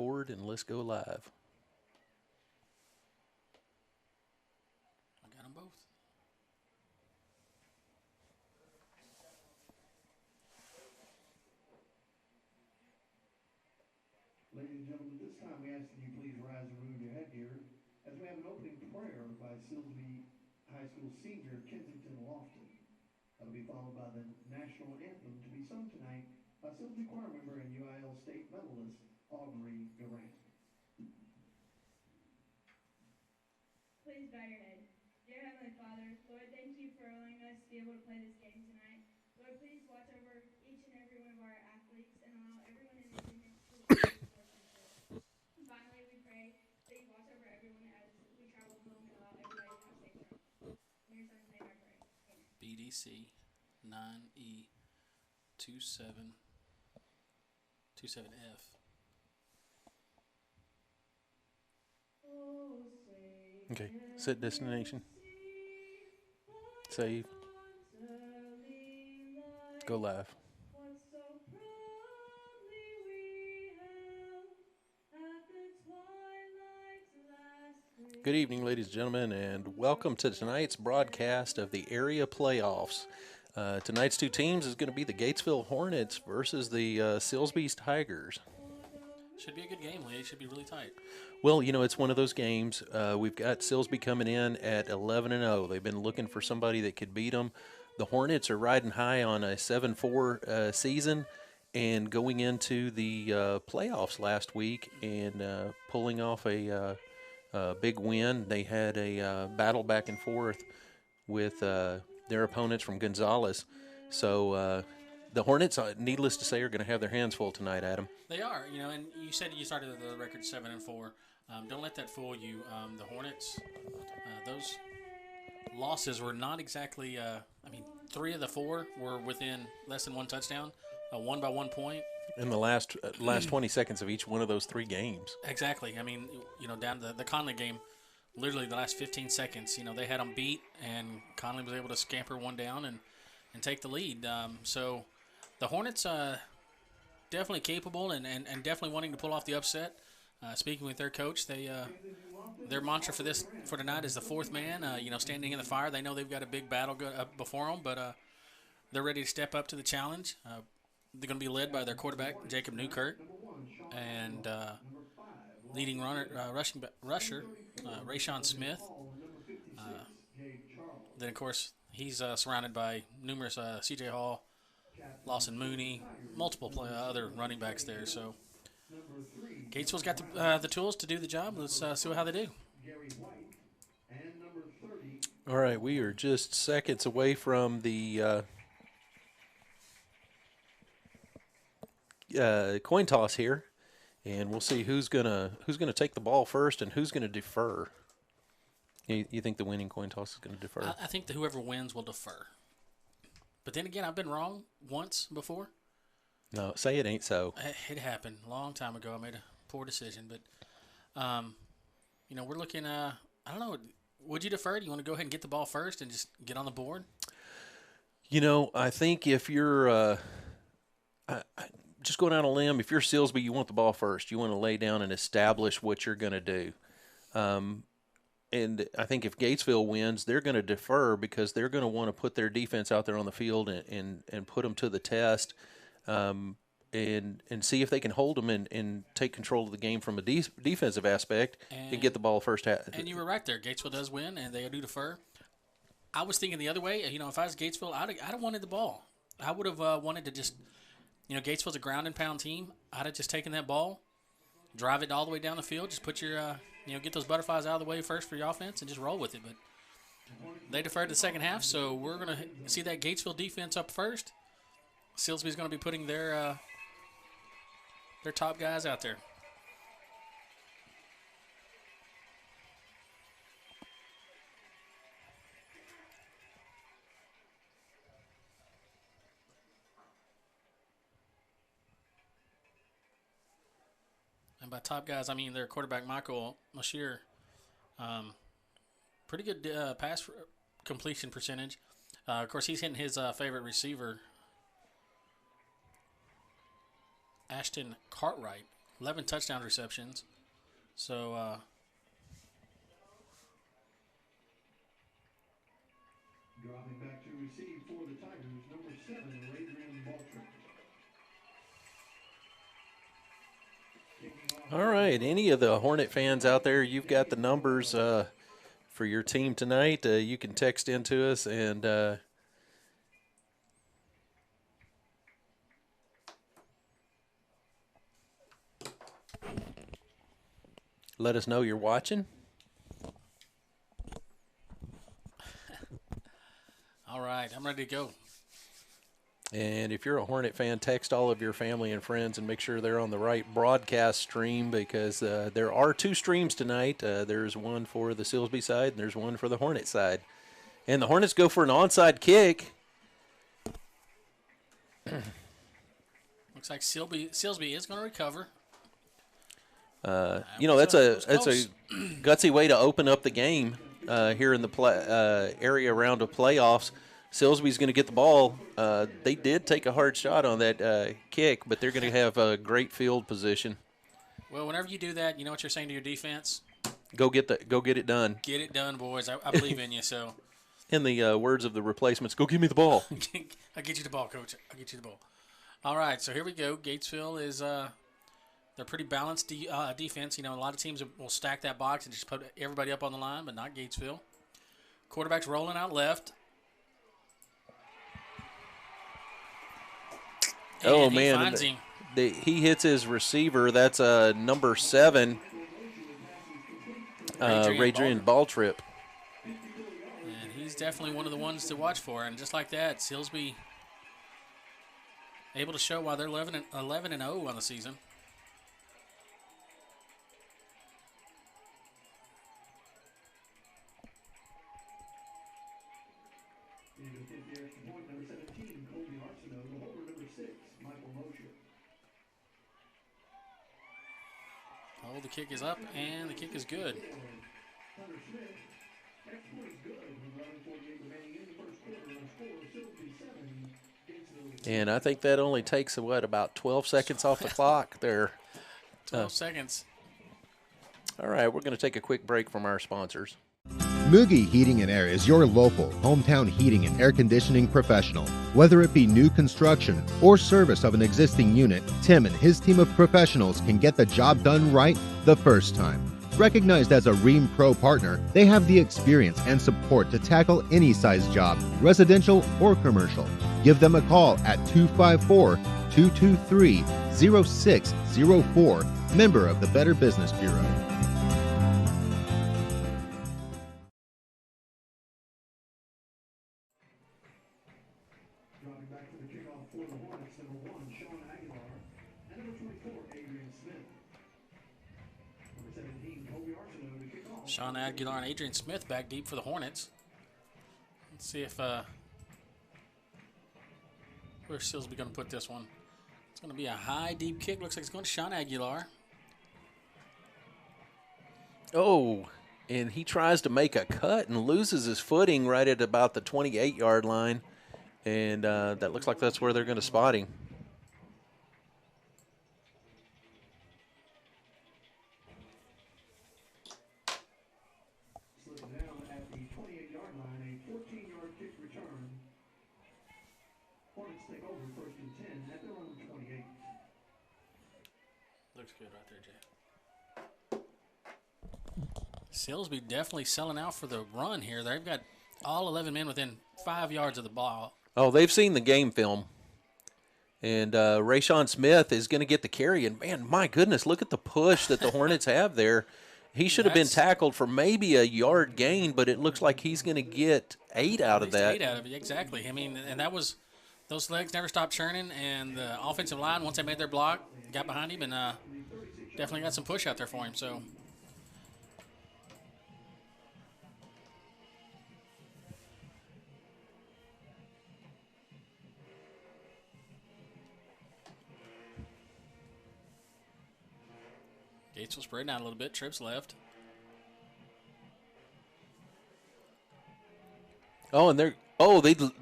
record and let's go live. I got them both. Ladies and gentlemen, at this time we ask that you please rise and remove your headgear as we have an opening prayer by Silsbee High School senior Kensington Lofton. That'll be followed by the national anthem to be sung tonight by Silsbee choir member and UIL state medalist Aubrey Durant. Please bow your head. Dear Heavenly Father, Lord, thank you for allowing us to be able to play this game tonight. Lord, please watch over each and every one of our athletes and allow everyone in attendance to receive the sportsmanship. And finally, we pray that you watch over everyone as we travel home and allow everybody to have safe travels. In your son's name I pray. Amen. BDC 9E 27F. Okay, set destination. Save. Go live. Good evening, ladies and gentlemen, and welcome to tonight's broadcast of the area playoffs. Tonight's two teams is going to be the Gatesville Hornets versus the Silsbee Tigers. Should be a good game, Lee. Should be really tight. Well, you know, it's one of those games. We've got Silsbee coming in at 11-0. They've been looking for somebody that could beat them. The Hornets are riding high on a 7-4 season and going into the playoffs last week and pulling off a big win. They had a battle back and forth with their opponents from Gonzales. So the Hornets, needless to say, are going to have their hands full tonight, Adam. They are, you know, and you said you started the record 7-4. Don't let that fool you. The Hornets, those losses were not exactly. I mean, 3 of the 4 were within less than one touchdown, one by 1 point. In the last 20 seconds of each one of those 3 games. Exactly. I mean, you know, down to the Conley game, literally the last 15 seconds, you know, they had them beat, and Conley was able to scamper one down and take the lead. So the Hornets definitely capable and definitely wanting to pull off the upset. Speaking with their coach, their mantra for tonight is the fourth man. You know, standing in the fire. They know they've got a big battle up before them, but they're ready to step up to the challenge. They're going to be led by their quarterback, Jacob Newkirk, and leading rusher, Rayshawn Smith. Then, of course, he's surrounded by numerous C.J. Hall, Lawson Mooney, multiple other running backs there. So Gatesville's got the tools to do the job. Let's see how they do. All right, we are just seconds away from the coin toss here, and we'll see who's gonna take the ball first and who's gonna defer. You think the winning coin toss is gonna defer? I think that whoever wins will defer. But then again, I've been wrong once before. No, say it ain't so. It happened a long time ago. I made a poor decision, but you know, we're looking. I don't know. Would you defer? Do you want to go ahead and get the ball first and just get on the board? You know, I think if you're just go down a limb. If you're Silsbee, you want the ball first. You want to lay down and establish what you're going to do. And I think if Gatesville wins, they're going to defer because they're going to want to put their defense out there on the field and put them to the test and see if they can hold them and take control of the game from a defensive aspect and get the ball first. And you were right there. Gatesville does win, and they do defer. I was thinking the other way. You know, if I was Gatesville, I'd have wanted the ball. I would have wanted to just, you know, Gatesville's a ground and pound team. I'd have just taken that ball, drive it all the way down the field, just put your, you know, get those butterflies out of the way first for your offense and just roll with it. But they deferred to the second half, so we're going to see that Gatesville defense up first. Silsbee's going to be putting their top guys out there. And by top guys, I mean their quarterback, Michael Mashir. Pretty good pass completion percentage. Of course, he's hitting his favorite receiver, Ashton Cartwright, 11 touchdown receptions. So, Dropping back to receive for the Tigers, number 7, Adrian Baltrick. All right, any of the Hornet fans out there, you've got the numbers for your team tonight. You can text into us and let us know you're watching. all right, I'm ready to go. And if you're a Hornet fan, text all of your family and friends and make sure they're on the right broadcast stream, because there are 2 streams tonight. There's one for the Silsbee side and there's one for the Hornet side. And the Hornets go for an onside kick. Looks like Silsbee is going to recover. You know, that's a gutsy way to open up the game here in the area round of playoffs. Silsbee's going to get the ball. They did take a hard shot on that kick, but they're going to have a great field position. Well, whenever you do that, you know what you're saying to your defense? Go get it done. Get it done, boys. I believe in you. So, in the words of the replacements, go give me the ball. I'll get you the ball, Coach. I'll get you the ball. All right, so here we go. Gatesville is they're pretty balanced defense. You know, a lot of teams will stack that box and just put everybody up on the line, but not Gatesville. Quarterback's rolling out left. Oh, and man. He finds him. He hits his receiver. That's number 7, Adrian Baltrip. And he's definitely one of the ones to watch for. And just like that, Silsbee able to show why they're 11-0 on the season. Oh, the kick is up, and the kick is good. And I think that only takes, about 12 seconds off the clock there. 12 seconds. All right, we're going to take a quick break from our sponsors. Mugi Heating and Air is your local, hometown heating and air conditioning professional. Whether it be new construction or service of an existing unit, Tim and his team of professionals can get the job done right the first time. Recognized as a Rheem Pro partner, they have the experience and support to tackle any size job, residential or commercial. Give them a call at 254-223-0604, member of the Better Business Bureau. Dropping back for the kickoff for the Hornets, number 1, Sean Aguilar, and number 24, Adrian Smith. Number 17, Colby Arsenault to kick off. Sean Aguilar and Adrian Smith back deep for the Hornets. Let's see if where's Silsbee going to put this one? It's going to be a high, deep kick. Looks like it's going to Sean Aguilar. Oh, and he tries to make a cut and loses his footing right at about the 28-yard line. And that looks like that's where they're going to spot him. Slipping down at the 28-yard line, a 14-yard kick return. Hornets take over 1st and 10 at their own 28. Looks good right there, Jay. Silsbee definitely selling out for the run here. They've got all 11 men within 5 yards of the ball. Oh, they've seen the game film. And Rayshawn Smith is going to get the carry. And, man, my goodness, look at the push that the Hornets have there. He should have been tackled for maybe a yard gain, but it looks like he's going to get 8 out of that. 8 out of it, exactly. I mean, and that was – those legs never stopped churning. And the offensive line, once they made their block, got behind him and definitely got some push out there for him. So – Gates will spread out a little bit. Trips left. Oh, and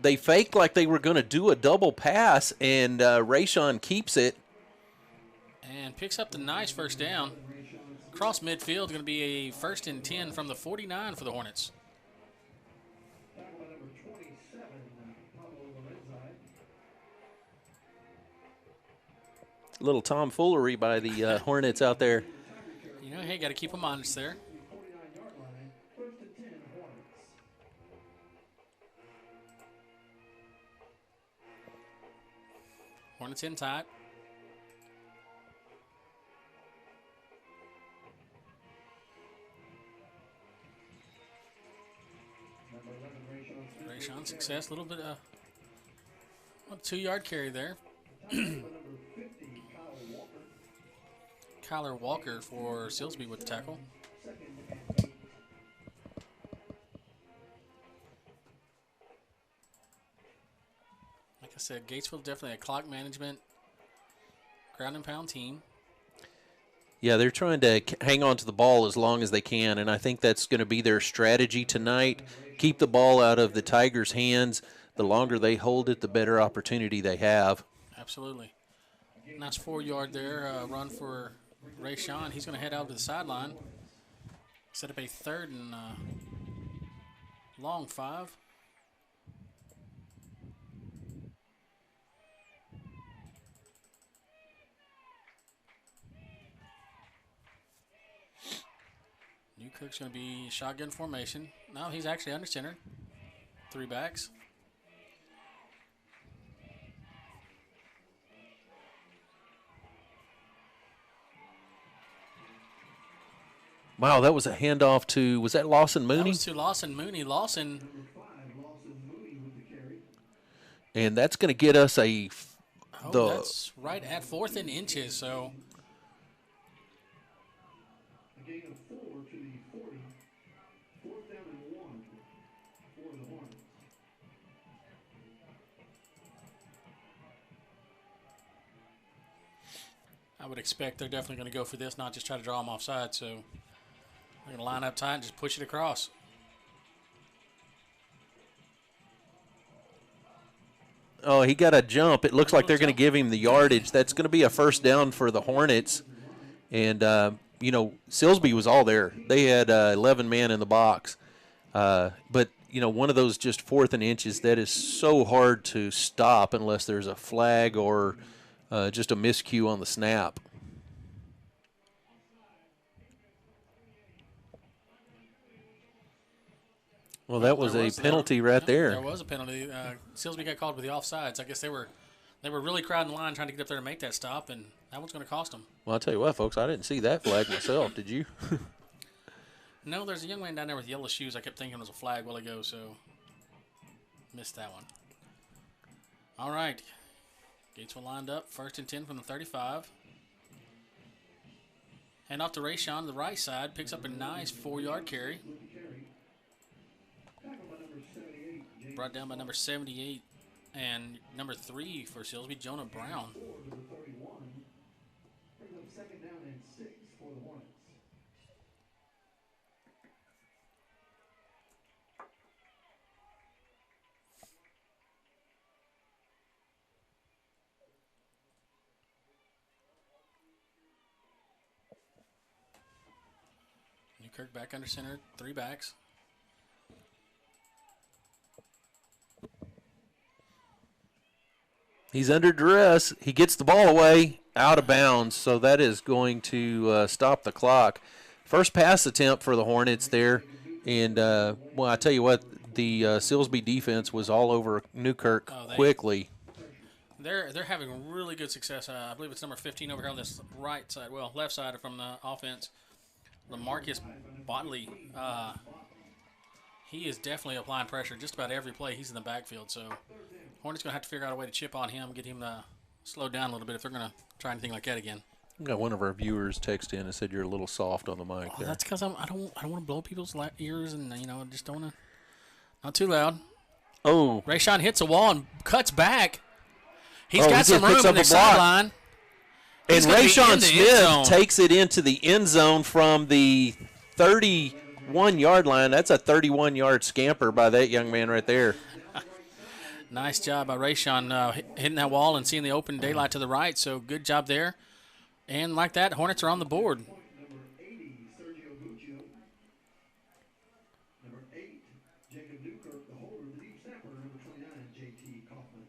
they faked like they were going to do a double pass, and Rayshawn keeps it. and picks up the nice first down. Across midfield, going to be a 1st and 10 from the 49 for the Hornets. Tackle by number 27, Pablo Lorenzi. Little tomfoolery by the Hornets out there. You know, hey, got to keep them honest there. 49-yard line, 1st and 10 Hornets. Hornets in tight. Number 11, Rayshon Smith. Rayshon success, a little bit of a 2-yard carry there. Tackle by number 50, Kyle Walker. Kyler Walker for Silsbee with the tackle. 2nd and 8. Like I said, Gatesville definitely a clock management, ground and pound team. Yeah, they're trying to hang on to the ball as long as they can, and I think that's going to be their strategy tonight. Keep the ball out of the Tigers' hands. The longer they hold it, the better opportunity they have. Absolutely. Nice 4-yard there, run for Rayshon. He's going to head out to the sideline. Set up a 3rd and long 5. Newkirk's going to be shotgun formation. No, he's actually under center. 3 backs. Wow, that was a handoff to, was that Lawson That Mooney? was to Lawson Mooney. Lawson, Number 5, Lawson Mooney with the carry. And that's going to get us a, that's right at 4th and inches. So A gain of 4 to the 40. 4th down and 1 for the Hornets. I would expect they're definitely going to go for this, not just try to draw them offside. So they're going to line up tight and just push it across. oh, he got a jump. It looks like they're going to give him the yardage. That's going to be a 1st down for the Hornets. And, you know, Silsbee was all there. They had 11 men in the box. But, you know, one of those just 4th and inches, that is so hard to stop unless there's a flag or just a miscue on the snap. Well, that was a penalty right there. There was a penalty. Silsbee got called with the offsides. I guess they were really crowding the line trying to get up there and make that stop, and that one's going to cost them. Well, I'll tell you what, folks, I didn't see that flag myself. Did you? No, there's a young man down there with yellow shoes. I kept thinking it was a flag while ago, so missed that one. All right. Gatesville lined up. 1st and 10 from the 35. Hand off to Rayshon to the right side. Picks up a nice 4-yard carry. Brought down by number 78 and number 3 for Silsbee, Jonah Brown. 4 to the 31. Brings up 2nd down and 6 for the Hornets. Newkirk back under center. 3 backs. He's under duress. He gets the ball away, out of bounds, so that is going to stop the clock. First pass attempt for the Hornets there, and, well, I tell you what, the Silsbee defense was all over Newkirk quickly. They're having really good success. I believe it's number 15 over here on this right side, well, left side from the offense. LaMarcus Botley, he is definitely applying pressure just about every play. He's in the backfield, so Hornets going to have to figure out a way to chip on him, get him slowed down a little bit if they're going to try anything like that again. We got one of our viewers text in and said you're a little soft on the mic there. That's because I don't want to blow people's ears, and I just don't want to. Not too loud. Oh, Rayshon hits a wall and cuts back. He's got he some room picks in up the a block. sideline. And He's gonna be in Rayshon the end zone. Smith takes it into the end zone from the 31-yard line. That's a 31-yard scamper by that young man right there. Nice job by Rayshon hitting that wall and seeing the open daylight to the right. So good job there. And like that, Hornets are on the board. Number 80, Sergio Buccio. Number 8, Jacob Newkirk, the holder, the deep snapper, number 29, J.T. Kaufman.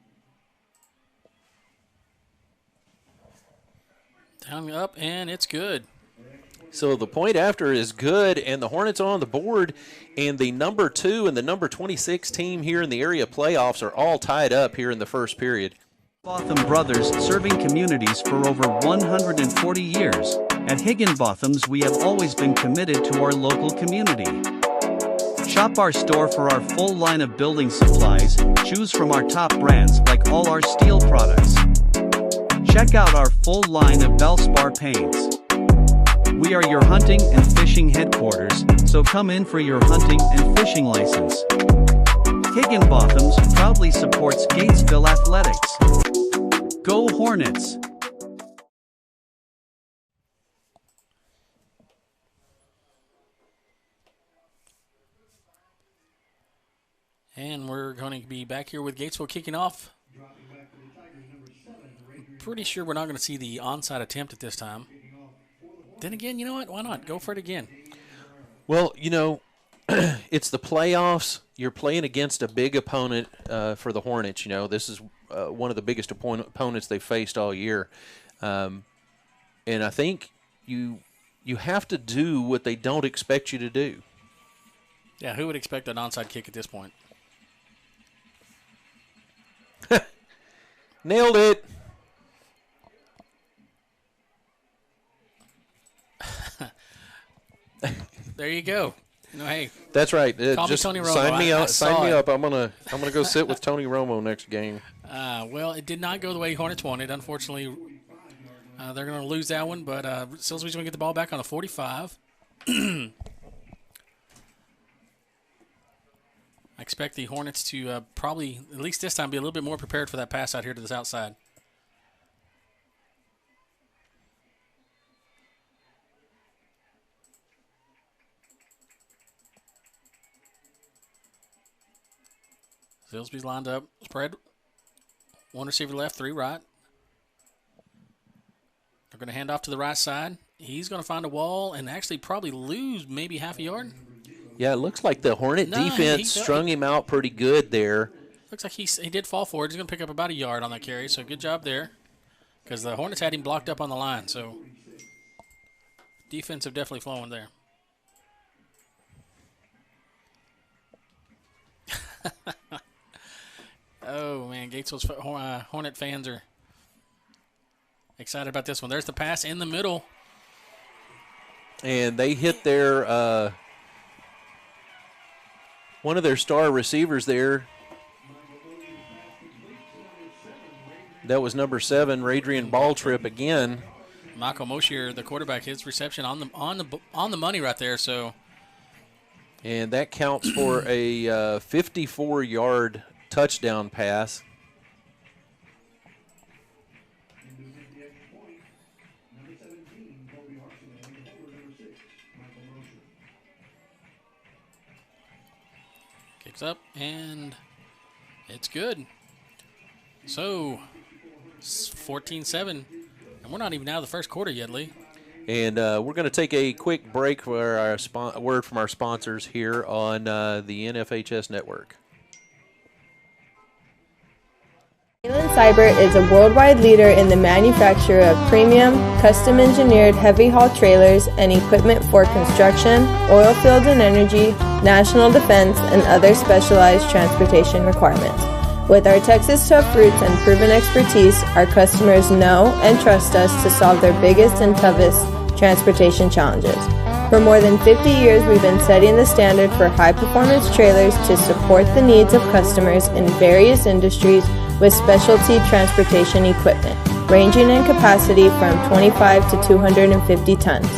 Down, up, and it's good. So the point after is good, and the Hornets are on the board, and the number 2 and the number 26 team here in the area playoffs are all tied up here in the first period. Higginbotham Brothers, serving communities for over 140 years. At Higginbotham's, we have always been committed to our local community. Shop our store for our full line of building supplies, choose from our top brands like all our steel products. Check out our full line of Valspar paints. We are your hunting and fishing headquarters, so come in for your hunting and fishing license. Higginbotham's proudly supports Gatesville athletics. Go Hornets! And we're going to be back here with Gatesville kicking off. Pretty sure we're not going to see the onside attempt at this time. Then again, you know what? Why not? Go for it again. Well, you know, it's the playoffs. You're playing against a big opponent for the Hornets. You know, this is one of the biggest opponents they've faced all year. And I think you have to do what they don't expect you to do. Yeah, who would expect an onside kick at this point? Nailed it. There you go. You know, hey, that's right. Call just me Tony Romo. sign me up. Sign me it. up. I'm gonna go sit with Tony Romo next game. Well, it did not go the way Hornets wanted. Unfortunately, they're going to lose that one. But Silsbee's going to get the ball back on the 45. I expect the Hornets to probably, at least this time, be a little bit more prepared for that pass out here to this outside. Silsbee's lined up, spread. One receiver left, 3 right. They're going to hand off to the right side. He's going to find a wall and actually probably lose maybe half a yard. Yeah, it looks like the Hornet defense strung him out pretty good there. Looks like he did fall forward. He's going to pick up about a yard on that carry, so good job there. Because the Hornets had him blocked up on the line, so defensive definitely flowing there. Oh, man, Gatesville's Hornet fans are excited about this one. There's the pass in the middle. And they hit their one of their star receivers there. That was number 7, Radrian Balltrip again. Michael Moshier, the quarterback, his reception on the money right there. So, and that counts for a 54-yard touchdown pass. Kicks up, and it's good. So, 14-7, and we're not even out of the first quarter yet, Lee. And we're going to take a quick break for our word from our sponsors here on the NFHS Network. Jaynes Cyber is a worldwide leader in the manufacture of premium, custom-engineered heavy-haul trailers and equipment for construction, oil field and energy, national defense, and other specialized transportation requirements. With our Texas tough roots and proven expertise, our customers know and trust us to solve their biggest and toughest transportation challenges. For more than 50 years, we've been setting the standard for high-performance trailers to support the needs of customers in various industries with specialty transportation equipment, ranging in capacity from 25 to 250 tons.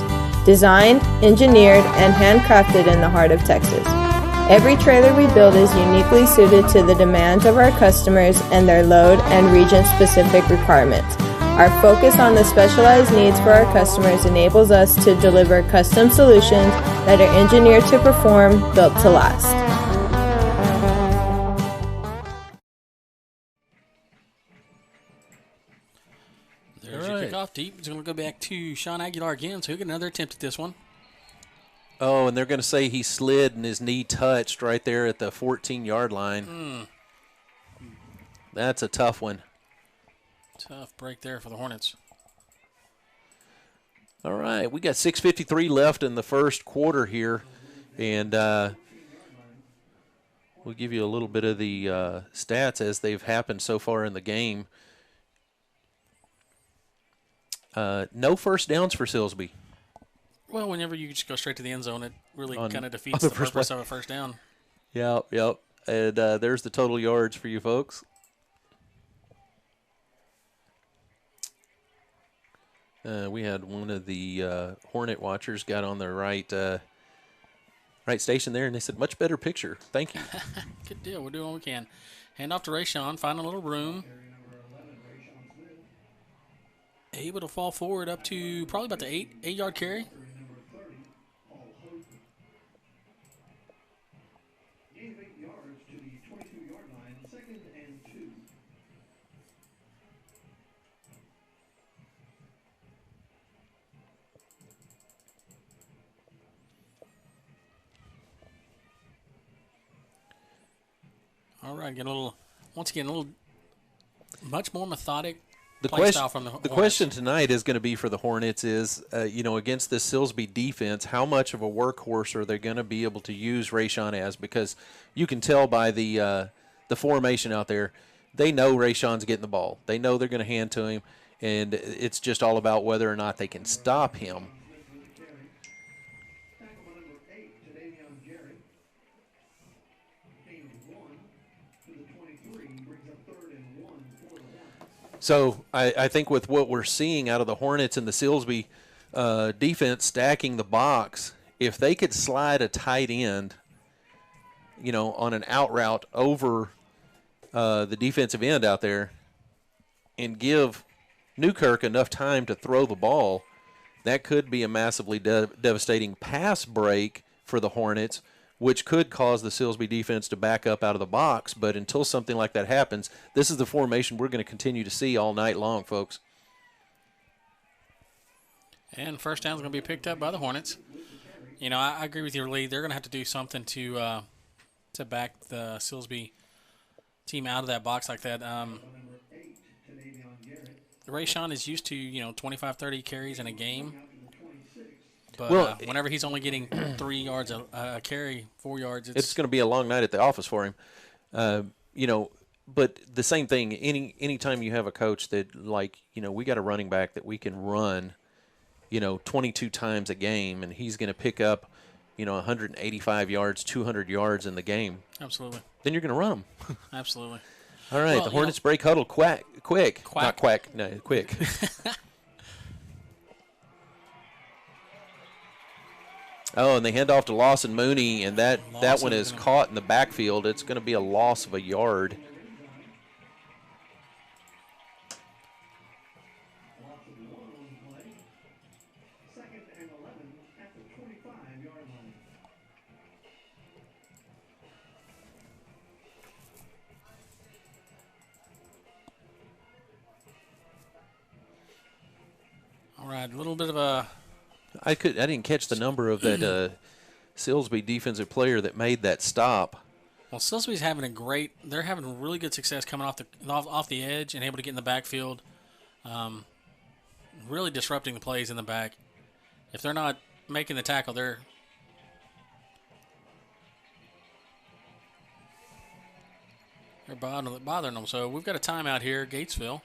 Designed, engineered, and handcrafted in the heart of Texas. Every trailer we build is uniquely suited to the demands of our customers and their load and region-specific requirements. Our focus on the specialized needs for our customers enables us to deliver custom solutions that are engineered to perform, built to last. There's your kickoff. off deep. He's going to go back to Sean Aguilar again, so he'll get another attempt at this one. Oh, and they're going to say he slid and his knee touched right there at the 14-yard line. That's a tough one. Tough break there for the Hornets. All right, we got 6:53 left in the first quarter here, and we'll give you a little bit of the stats as they've happened so far in the game. No first downs for Silsbee. Well, whenever you just go straight to the end zone, it really kind of defeats the the first purpose of a first down. Yep. And there's the total yards for you folks. We had one of the Hornet watchers got on the right station there, and they said, much better picture. Thank you. Good deal. We're doing what we can. Hand off to Rayshawn, find a little room. Able to fall forward up to probably about the 8-yard carry. Gain of 8 yards to the 22-yard line, 2nd and 2. All right, get a little, once again, a little much more methodic The play question, style from the the Hornets. question tonight is going to be for the Hornets is, against this Silsbee defense, how much of a workhorse are they going to be able to use Rayshawn as? Because you can tell by the formation out there, they know Rayshawn's getting the ball. They know they're going to hand to him, and it's just all about whether or not they can stop him. Tackle by number 8, Jadavion Jerry. Gain of 1 to the 23, brings up 3rd and 1 for the Hornets. So I think with what we're seeing out of the Hornets and the Silsbee defense stacking the box, if they could slide a tight end, on an out route over the defensive end out there and give Newkirk enough time to throw the ball, that could be a massively devastating pass break for the Hornets, which could cause the Silsbee defense to back up out of the box. But until something like that happens, this is the formation we're going to continue to see all night long, folks. And first down is going to be picked up by the Hornets. I agree with you, Lee. They're going to have to do something to back the Silsbee team out of that box like that. Rayshawn is used to 25, 30 carries in a game. But whenever he's only getting 3 yards a carry, 4 yards, it's going to be a long night at the office for him. But the same thing, anytime you have a coach that, we got a running back that we can run, 22 times a game, and he's going to pick up, 185 yards, 200 yards in the game. Absolutely. Then you're going to run them. Absolutely. All right, the Hornets break huddle quick. Not quack, no, quick. Oh, and they hand off to Lawson Mooney, and that one is caught in the backfield. It's going to be a loss of a yard. Loss of 1 on the play. 2nd and 11 at the 25-yard line. All right, a little bit of a... I didn't catch the number of that Silsbee defensive player that made that stop. Well, Silsbee's they're having really good success coming off the edge and able to get in the backfield, really disrupting the plays in the back. If they're not making the tackle, they're bothering them. So we've got a timeout here, Gatesville.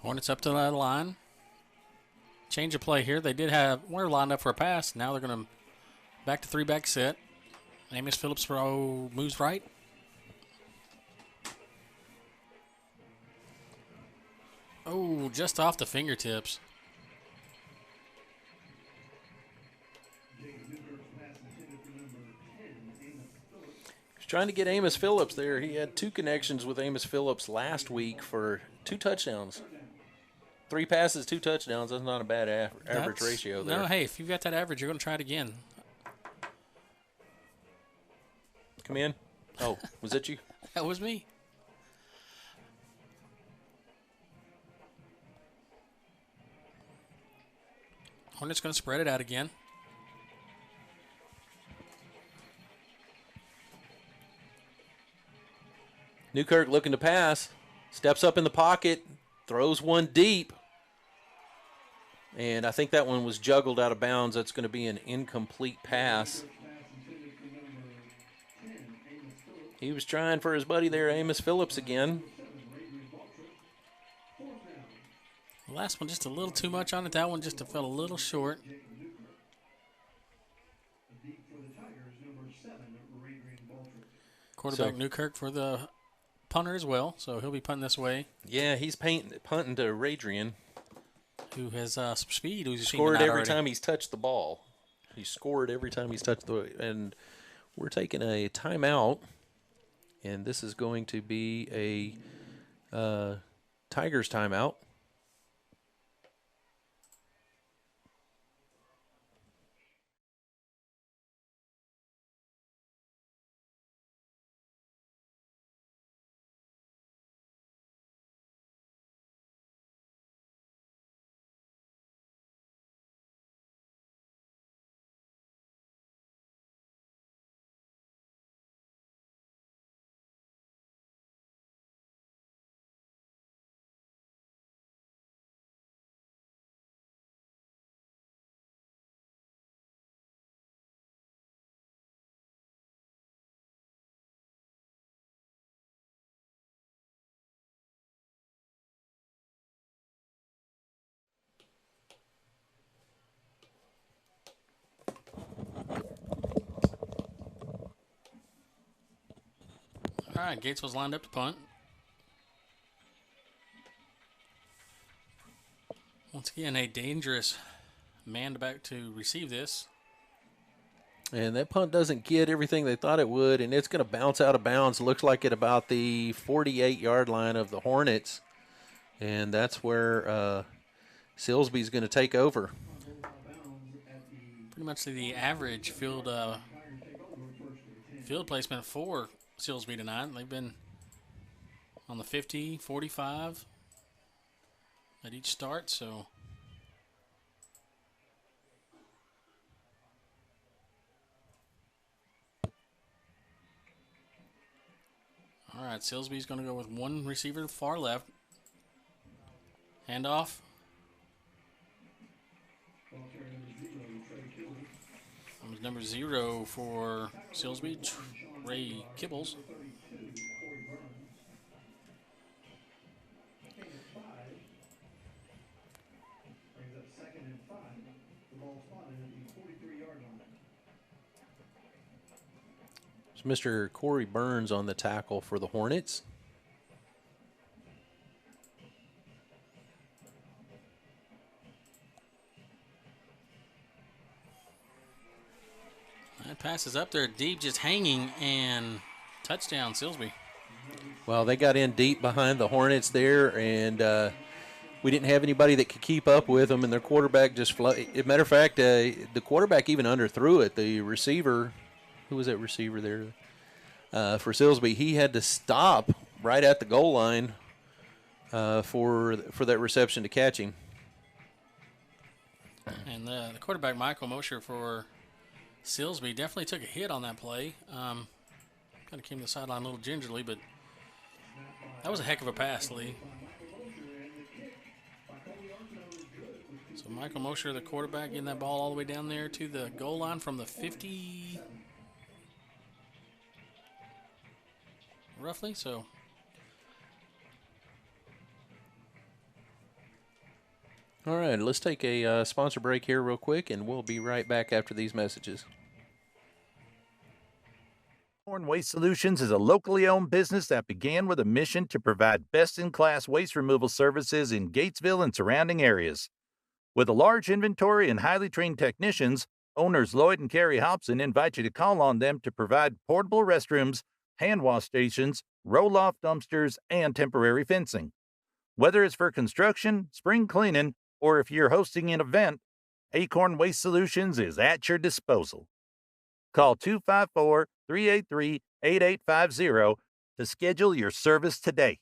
Hornets up to the line. Change of play here. They did have we're lined up for a pass. Now they're going to back to three-back set. Amos Phillips moves right. Oh, just off the fingertips. He's trying to get Amos Phillips there. He had 2 connections with Amos Phillips last week for 2 touchdowns. 3 passes, 2 touchdowns. That's not a bad average ratio there. No, hey, if you've got that average, you're going to try it again. Come in. Oh, was that you? That was me. Hornets going to spread it out again. Newkirk looking to pass. Steps up in the pocket. Throws one deep. And I think that one was juggled out of bounds. That's going to be an incomplete pass. He was trying for his buddy there, Amos Phillips, again. The last one just a little too much on it. That one just fell a little short. Quarterback Newkirk for the punter as well, so he'll be punting this way. Yeah, he's punting to Radrian, who has some speed. Who's scored every time he's touched the ball. He scored every time he's touched the. And we're taking a timeout, and this is going to be a Tigers timeout. All right, Gatesville's lined up to punt. Once again, a dangerous man back to receive this. And that punt doesn't get everything they thought it would, and it's going to bounce out of bounds. Looks like at about the 48-yard line of the Hornets. And that's where Silsbee's going to take over. Pretty much the average field placement for Silsbee tonight. They've been on the 50, 45 at each start, so all right, Silsbee's going to go with one receiver far left. Handoff. Number 0 for Silsbee, Ray Kibbles. It's Mr. Corey Burns on the tackle for the Hornets. That pass is up there deep, just hanging, and touchdown, Silsbee. Well, they got in deep behind the Hornets there, and we didn't have anybody that could keep up with them, and their quarterback just as a matter of fact, the quarterback even underthrew it. The receiver, who was that receiver there for Silsbee, he had to stop right at the goal line for that reception to catch him. And the quarterback, Michael Mosher, for Silsbee definitely took a hit on that play. Kind of came to the sideline a little gingerly, but that was a heck of a pass, Lee. So Michael Mosher, the quarterback, getting that ball all the way down there to the goal line from the 50, roughly. So All right, let's take a sponsor break here real quick, and we'll be right back after these messages. Acorn Waste Solutions is a locally owned business that began with a mission to provide best-in-class waste removal services in Gatesville and surrounding areas. With a large inventory and highly trained technicians, owners Lloyd and Carrie Hobson invite you to call on them to provide portable restrooms, hand wash stations, roll-off dumpsters, and temporary fencing. Whether it's for construction, spring cleaning, or if you're hosting an event, Acorn Waste Solutions is at your disposal. Call 254-383-8850 to schedule your service today.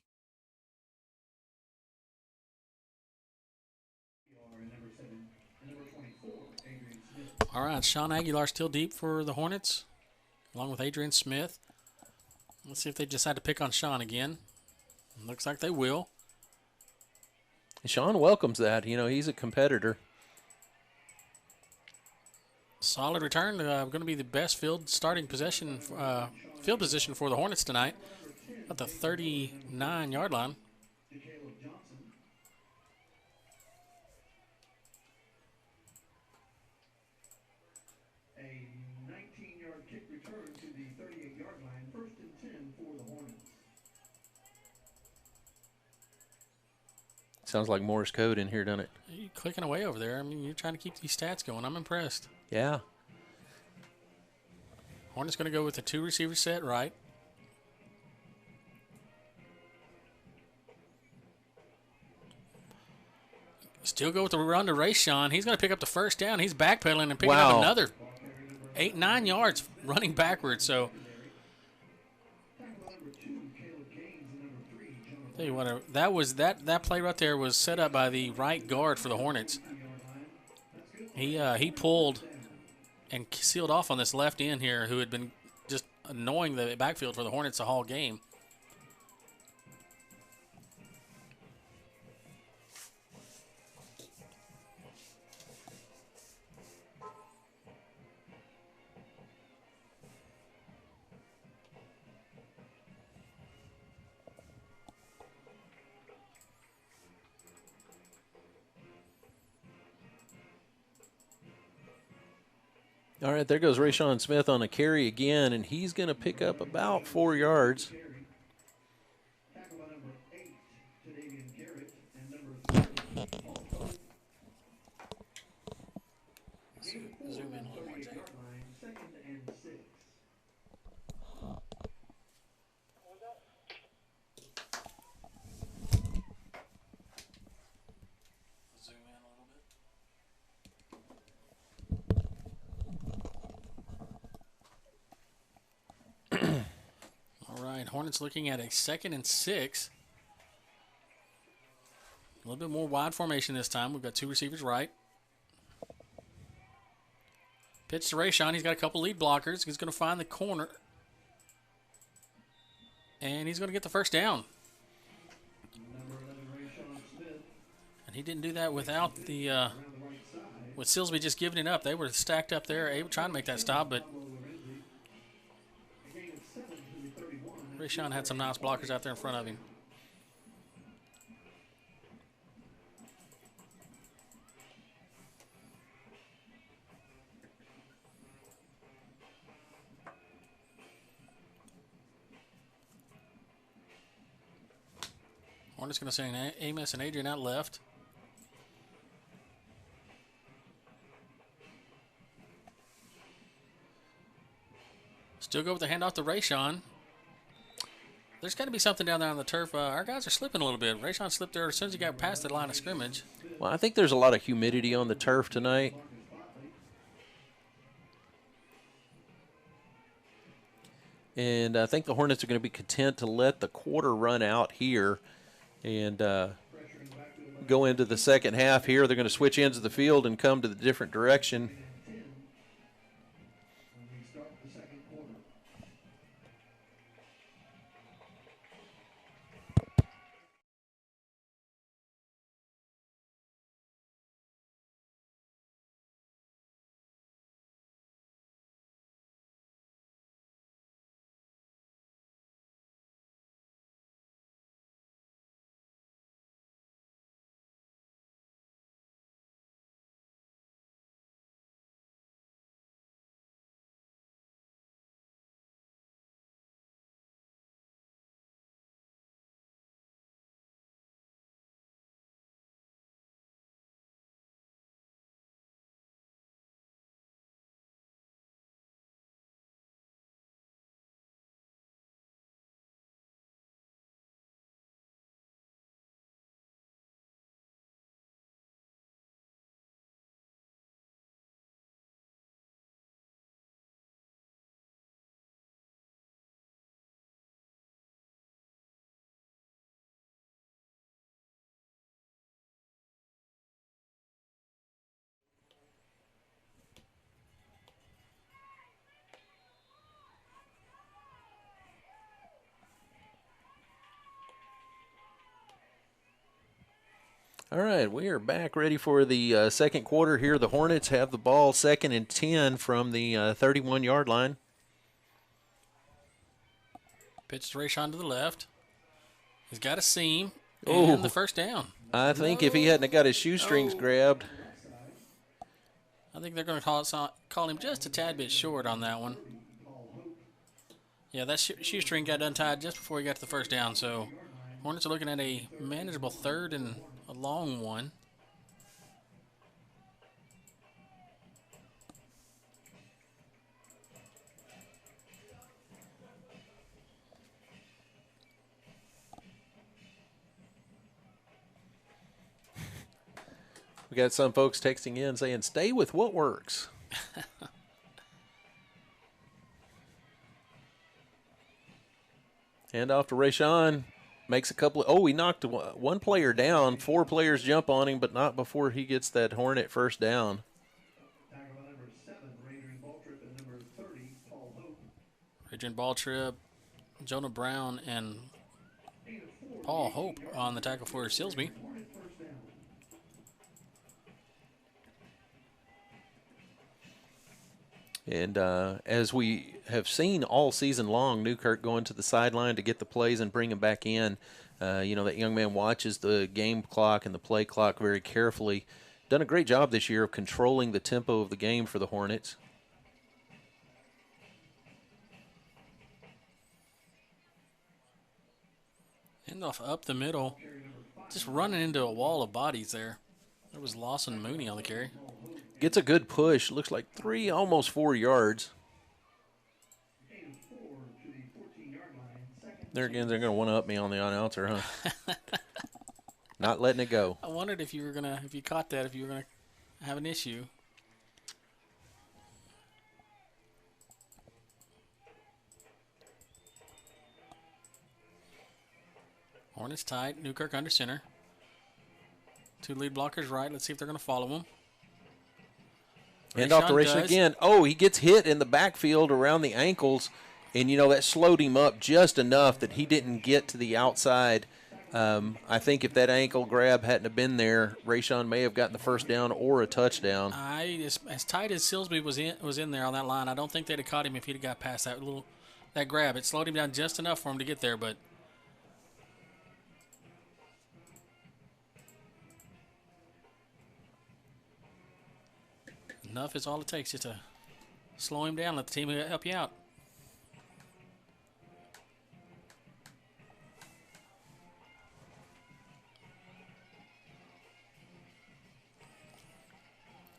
All right, Sean Aguilar still deep for the Hornets, along with Adrian Smith. Let's see if they decide to pick on Sean again. Looks like they will. Sean welcomes that. You know, he's a competitor. Solid return. Going to be the best field position for the Hornets tonight at the 39-yard line. A 19-yard kick return to the 38-yard line. 1st and 10 for the Hornets. Sounds like Morse code in here, doesn't it? You're clicking away over there. I mean, you're trying to keep these stats going. I'm impressed. Yeah. Hornets going to go with the 2 receiver set right. Still go with the run to Rayshon. He's going to pick up the first down. He's backpedaling and picking up another 8-9 yards running backwards. So, tell you what, that play right there was set up by the right guard for the Hornets. He pulled and sealed off on this left end here, who had been just annoying the backfield for the Hornets the whole game. All right, there goes Rayshon Smith on a carry again, and he's going to pick up about 4 yards. Tackle by number 8, Jadavian Garrett, and number 30. Zoom in a little more, Jay. 38-yard line, 2nd and 6. Zoom in a little bit. All right, Hornets looking at a 2nd and 6. A little bit more wide formation this time. We've got 2 receivers right. Pitch to Rayshon. He's got a couple lead blockers. He's going to find the corner. And he's going to get the first down. And he didn't do that without the with Silsbee just giving it up. They were stacked up there, trying to make that stop, but Rayshon had some nice blockers out there in front of him. Hornets going to send Amos and Adrian out left. Still go with the handoff to Rayshon. There's got to be something down there on the turf. Our guys are slipping a little bit. Rayshon slipped there as soon as he got past the line of scrimmage. Well, I think there's a lot of humidity on the turf tonight. And I think the Hornets are going to be content to let the quarter run out here and go into the second half here. They're going to switch ends of the field and come to the different direction. All right, we are back ready for the second quarter here. The Hornets have the ball 2nd and 10 from the 31-yard line. Pitch to Rayshon to the left. He's got a seam and the first down. I think if he hadn't got his shoestrings grabbed. I think they're going to call him just a tad bit short on that one. Yeah, that shoestring got untied just before he got to the first down, so Hornets are looking at a manageable 3rd and a long one. We got some folks texting in saying, stay with what works. Hand off to Rayshon. Makes a couple of, he knocked one player down. 4 players jump on him, but not before he gets that Hornet first down. Adrian Balltrip, Jonah Brown, and Paul Hope on the tackle for Silsbee. And as we have seen all season long, Newkirk going to the sideline to get the plays and bring them back in. That young man watches the game clock and the play clock very carefully. Done a great job this year of controlling the tempo of the game for the Hornets. Handoff up the middle, just running into a wall of bodies there. There was Lawson Mooney on the carry. Gets a good push. Looks like 3, almost 4 yards. There again, they're going to one-up me on the announcer, huh? Not letting it go. I wondered if you caught that, if you were gonna have an issue. Hornets tight. Newkirk under center. 2 lead blockers right. Let's see if they're going to follow him. Hand off to Rayshon again. He gets hit in the backfield around the ankles, and, that slowed him up just enough that he didn't get to the outside. I think if that ankle grab hadn't have been there, Rayshon may have gotten the first down or a touchdown. As tight as Silsbee was in there on that line, I don't think they'd have caught him if he'd have got past that grab. It slowed him down just enough for him to get there, but enough is all it takes just to slow him down, let the team help you out.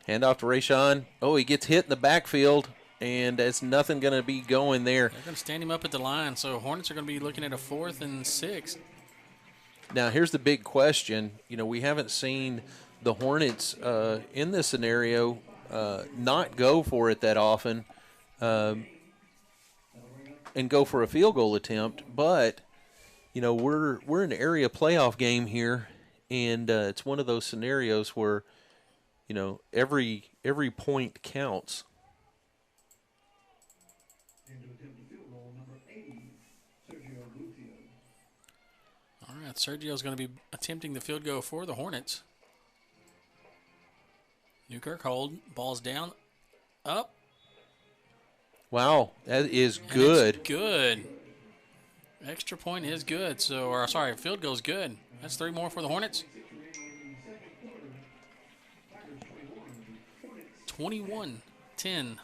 Hand off to Rayshon. He gets hit in the backfield, and there's nothing going to be going there. They're going to stand him up at the line, so Hornets are going to be looking at a 4th and 6. Now, here's the big question. We haven't seen the Hornets in this scenario not go for it that often and go for a field goal attempt. But, we're in an area playoff game here, and it's one of those scenarios where, every point counts. All right, Sergio's going to be attempting the field goal for the Hornets. Newkirk hold, ball's down, up. Wow, that is good. It's good. Extra point is good. Field goal's good. That's 3 more for the Hornets. 21-10.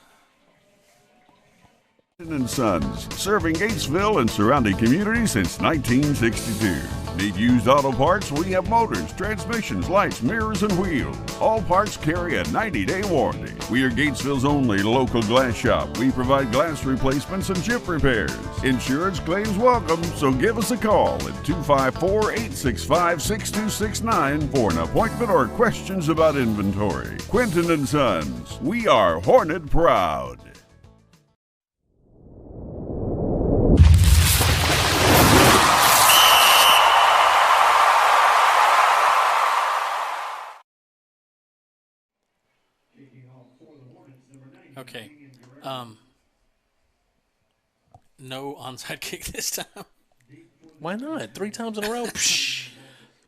And Sons, serving Gatesville and surrounding communities since 1962. Need used auto parts? We have motors, transmissions, lights, mirrors, and wheels. All parts carry a 90-day warranty. We are Gatesville's only local glass shop. We provide glass replacements and chip repairs. Insurance claims welcome, so give us a call at 254-865-6269 for an appointment or questions about inventory. Quinton and Sons, we are Hornet proud. Okay. No onside kick this time. Why not? 3 times in a row.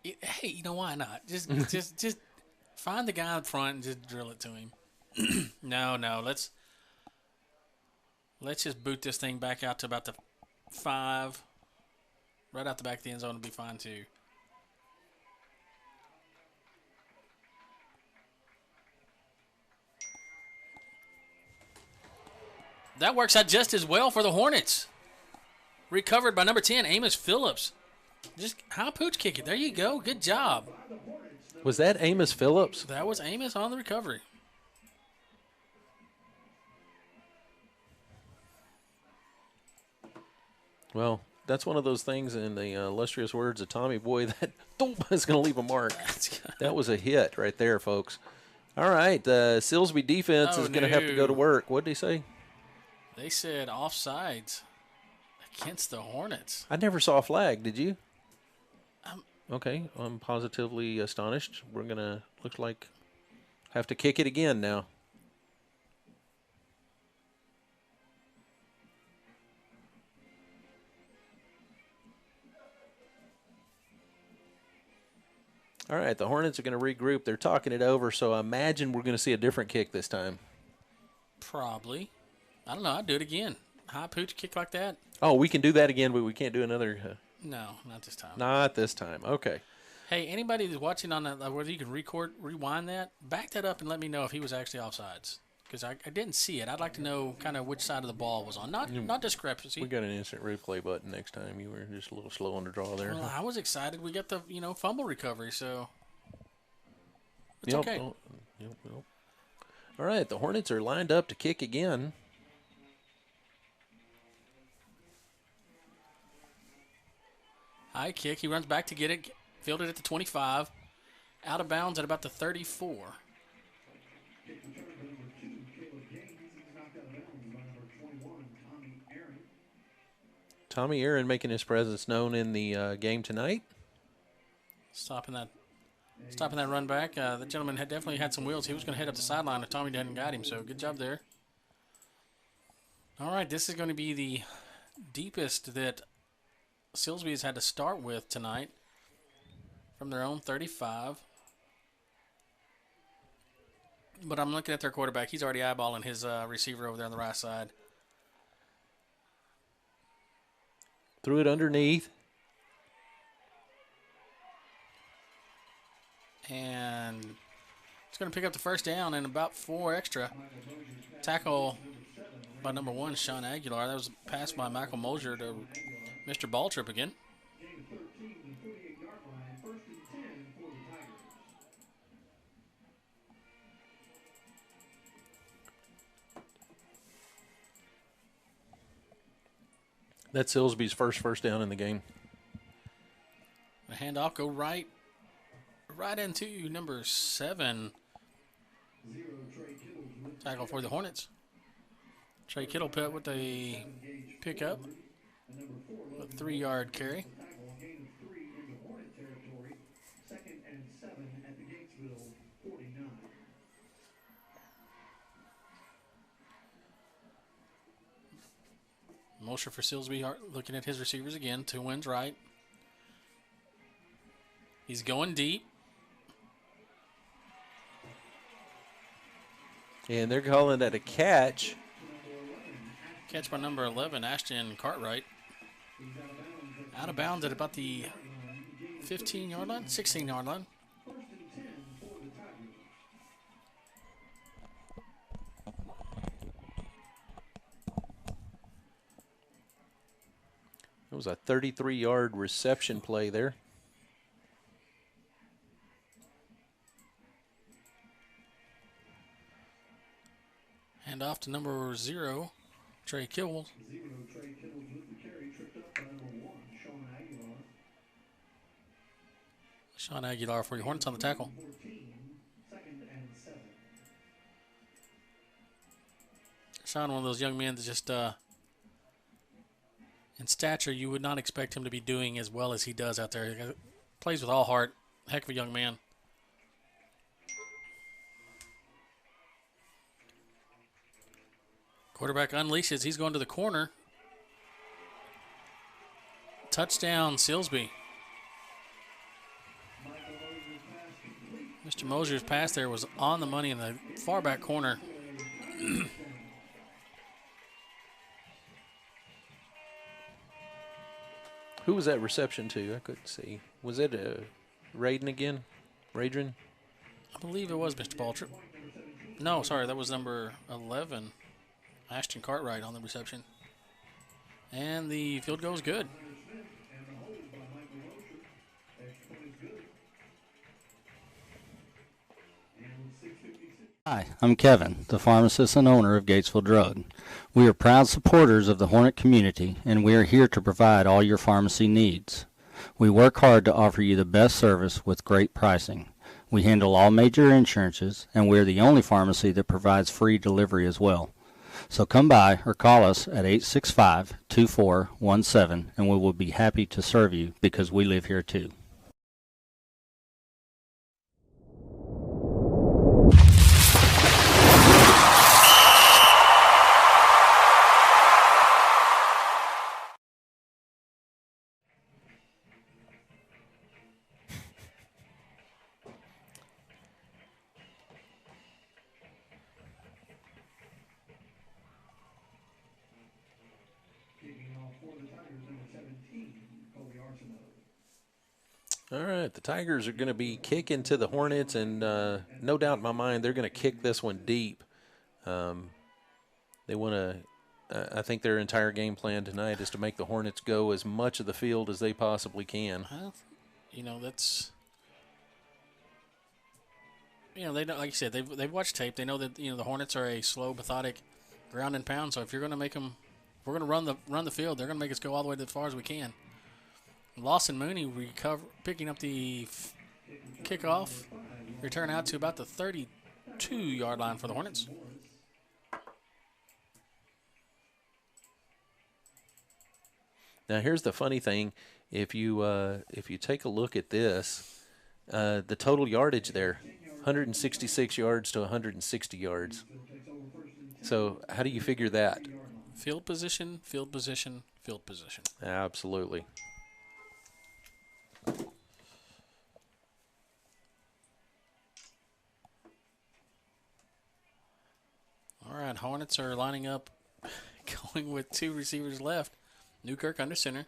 Hey, Hey, you know, why not? Just find the guy up front and just drill it to him. No, let's just boot this thing back out to about the 5. Right out the back of the end zone will be fine too. That works out just as well for the Hornets. Recovered by number 10, Amos Phillips. Just high pooch kick it. There you go. Good job. Was that Amos Phillips? That was Amos on the recovery. Well, that's one of those things in the illustrious words of Tommy Boy that is going to leave a mark. That was a hit right there, folks. All right, Silsbee defense is going to have to go to work. What did he say? They said offsides against the Hornets. I never saw a flag. Did you? Okay, I'm positively astonished. We're going to, looks like, have to kick it again now. All right, the Hornets are going to regroup. They're talking it over, so I imagine we're going to see a different kick this time. Probably. I don't know. I'd do it again. High pooch kick like that. Oh, we can do that again, but we can't do another. No, not this time. Not this time. Okay. Hey, anybody that's watching on that, whether you can rewind that, back that up and let me know if he was actually offsides. Because I didn't see it. I'd like to know kind of which side of the ball was on. Not discrepancy. We got an instant replay button next time. You were just a little slow on the draw there. Well, I was excited. We got the fumble recovery, so it's okay. Yep. All right, the Hornets are lined up to kick again. High kick. He runs back to get it. Fielded at the 25. Out of bounds at about the 34. Tommy Aaron making his presence known in the game tonight. Stopping that run back. The gentleman had definitely had some wheels. He was going to head up the sideline if Tommy hadn't got him, so good job there. All right, this is going to be the deepest that Silsbee has had to start with tonight from their own 35. But I'm looking at their quarterback. He's already eyeballing his receiver over there on the right side. Threw it underneath. And it's going to pick up the first down and about 4 extra. Tackle by number 1, Sean Aguilar. That was a pass by Michael Mosier to Mr. Balltrip again. That's Silsbee's first down in the game. The handoff go right into number 7. Tackle for the Hornets. Trey Kittle put with the pickup. A 3-yard carry. Second and 7 at the Gatesville 49. Mosher for Silsbee looking at his receivers again. 2 wins right. He's going deep. And they're calling that a catch. Catch by number 11, Ashton Cartwright. Out of bounds at about the 15-yard line, 16-yard line. It was a 33-yard reception play there. Hand off to number 0, Trey Kittle. Trey Kittles with the carry, tripped up by number 1, Sean Aguilar. Sean Aguilar for your Hornets on the tackle. 14, second and 7. Sean, one of those young men that just, in stature, you would not expect him to be doing as well as he does out there. He plays with all heart. Heck of a young man. Quarterback unleashes. He's going to the corner. Touchdown, Silsbee. Mr. Mosier's pass there was on the money in the far back corner. Who was that reception to? I couldn't see. Was it Raiden again? Radrin? I believe it was Mr. Baltrip. No, sorry, that was number 11, Ashton Cartwright on the reception. And the field goal is good. Hi, I'm Kevin, the pharmacist and owner of Gatesville Drug. We are proud supporters of the Hornet community, and we are here to provide all your pharmacy needs. We work hard to offer you the best service with great pricing. We handle all major insurances, and we are the only pharmacy that provides free delivery as well. So come by or call us at 865-2417, and we will be happy to serve you because we live here too. All right, the Tigers are going to be kicking to the Hornets, and no doubt in my mind they're going to kick this one deep. They want to. I think their entire game plan tonight is to make the Hornets go as much of the field as they possibly can. You know, that's. You know, they know, like you said, they've watched tape. They know that the Hornets are a slow, methodic, ground and pound. So if you're going to make them, if we're going to run the field, they're going to make us go all the way as far as we can. Lawson Mooney picking up the kickoff, return out to about the 32-yard line for the Hornets. Now here's the funny thing: if you take a look at this, the total yardage there, 166 yards to 160 yards. So how do you figure that? Field position, field position, field position. Absolutely. All right, Hornets are lining up, going with two receivers left. Newkirk under center.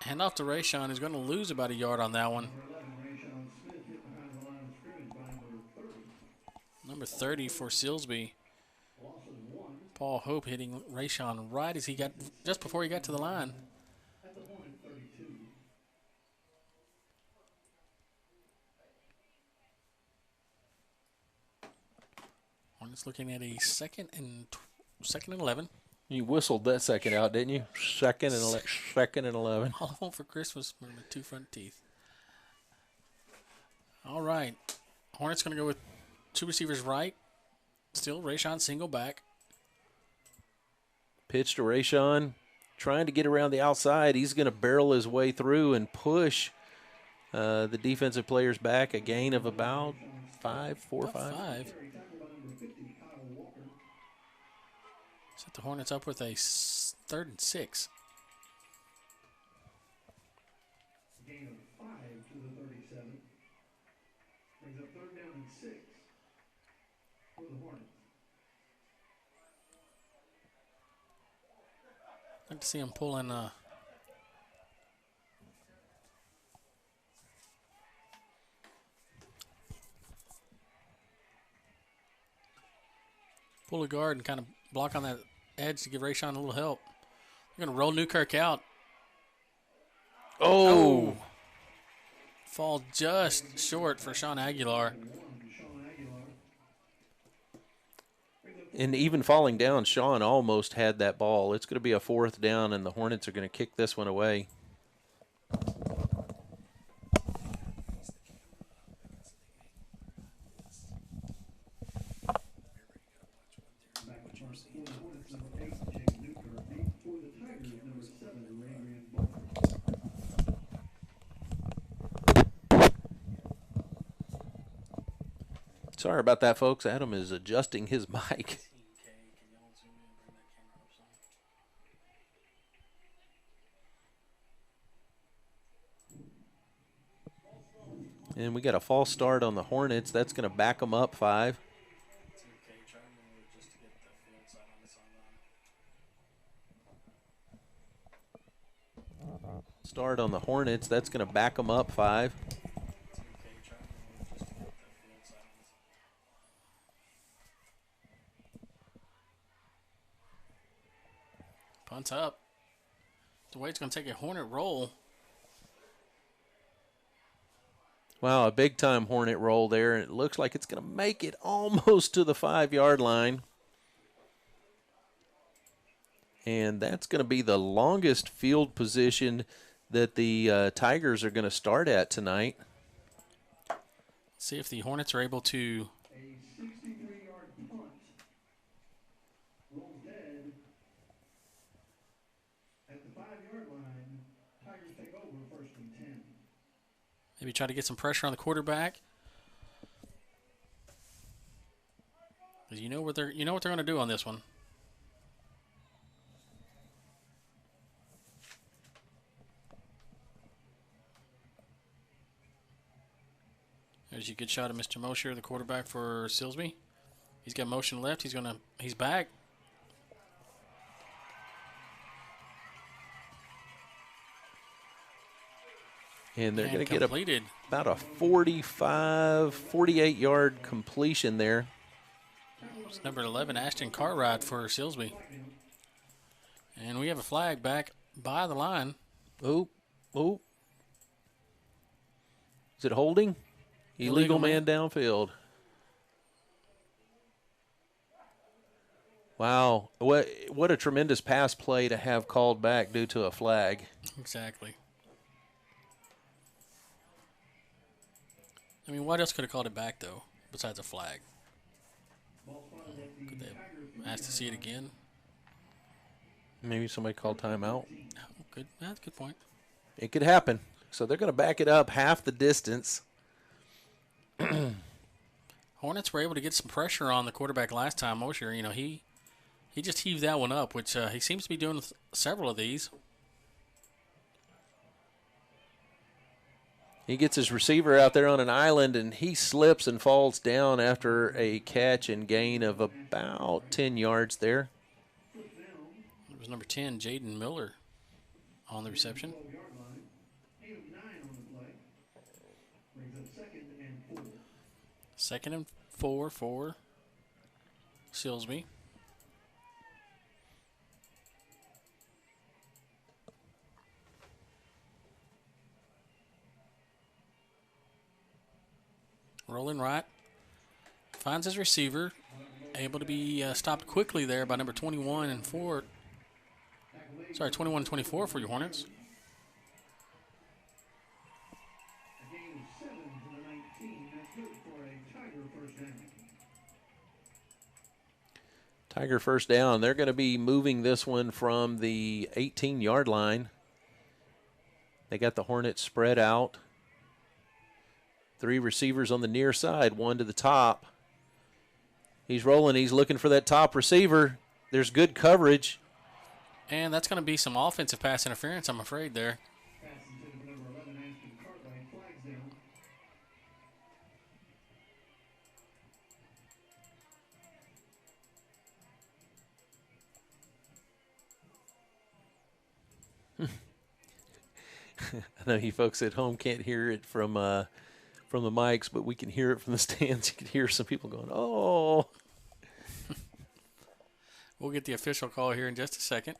Hand off to Rayshawn, who's going to lose about a yard on that one. Number 30 for Silsbee. Paul Hope hitting Rayshawn right as just before he got to the line. Hornets looking at a second and 11. You whistled that second out, didn't you? Second and 11. All I want for Christmas were my two front teeth. All right. Hornets going to go with two receivers right. Still, Rayshawn single back. Pitch to Rayshawn, trying to get around the outside. He's going to barrel his way through and push the defensive players back. A gain of about 4 or 5. Set the Hornets up with a 3rd and 6. Gain of 5 to the 37. Brings up 3rd down and 6 for the Hornets. I'd like to see him pull in pull a guard and kind of block on that edge to give Rayshawn a little help. They're going to roll Newkirk out. Oh! Fall just short for Sean Aguilar. And even falling down, Sean almost had that ball. It's going to be a 4th down, and the Hornets are going to kick this one away. Sorry about that, folks. Adam is adjusting his mic. And we got a false start on the Hornets. That's going to back them up 5. Start on the Hornets. That's going to back them up 5. Punt's up. DeWade's going to take a Hornet roll. Wow, a big-time Hornet roll there, and it looks like it's going to make it almost to the 5-yard line. And that's going to be the longest field position that the Tigers are going to start at tonight. See if the Hornets are able to. A 63-yard punt. Rolls dead. At the 5-yard line, Tigers take over 1st and 10. Maybe try to get some pressure on the quarterback. Because you know what they're going to do on this one. There's a good shot of Mr. Mosher, the quarterback for Silsbee. He's got motion left. He's back. And they're going to get completed. about a 48-yard completion there. It's number 11, Ashton Cartwright for Silsbee. And we have a flag back by the line. Oh. Is it holding? Illegal man downfield. Wow. What a tremendous pass play to have called back due to a flag. Exactly. I mean, what else could have called it back, though, besides a flag? Could they have asked to see it again? Maybe somebody called timeout. Good. That's a good point. It could happen. So they're going to back it up half the distance. Hornets were able to get some pressure on the quarterback last time. Mosher, he just heaved that one up, which he seems to be doing with several of these. He gets his receiver out there on an island, and he slips and falls down after a catch and gain of about 10 yards there. It was number 10, Jaden Miller, on the reception. 2nd and 4 for Silsbee. Rolling right. Finds his receiver. Able to be stopped quickly there by number 21 and 4. Sorry, 21 and 24 for your Hornets. Tiger first down. They're going to be moving this one from the 18-yard line. They got the Hornets spread out. 3 receivers on the near side, 1 to the top. He's rolling. He's looking for that top receiver. There's good coverage. And that's going to be some offensive pass interference, I'm afraid, there. I know you folks at home can't hear it from the mics, but we can hear it from the stands. You can hear some people going, oh. We'll get the official call here in just a second.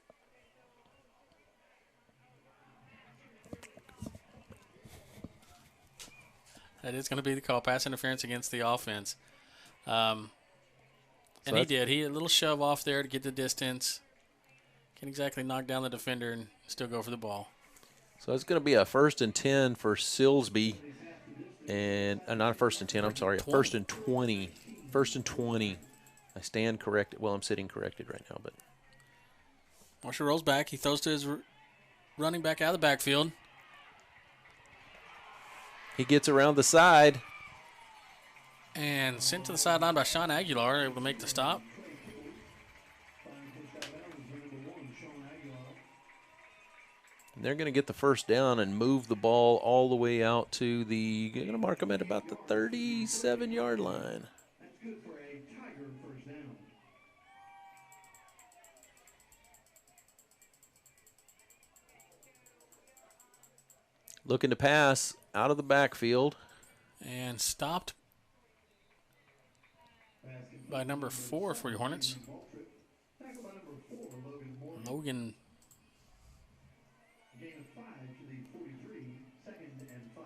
That is going to be the call, pass interference against the offense. And he did. He had a little shove off there to get the distance. Can't exactly knock down the defender and still go for the ball. So it's going to be a 1st and 10 for Silsbee. And not a 1st and 10, I'm sorry, a 1st and 20. 1st and 20. I stand corrected. Well, I'm sitting corrected right now, but. Marshall rolls back. He throws to his running back out of the backfield. He gets around the side. And sent to the sideline by Sean Aguilar, able to make the stop. And they're going to get the first down and move the ball all the way out to the, going to mark them at about the 37-yard line. That's good for a Tiger first down. Looking to pass out of the backfield. And stopped by number 4 for your Hornets. Tackle by number 4, Logan Morgan. Logan. A gain of 5 to the 43, 2nd and 5.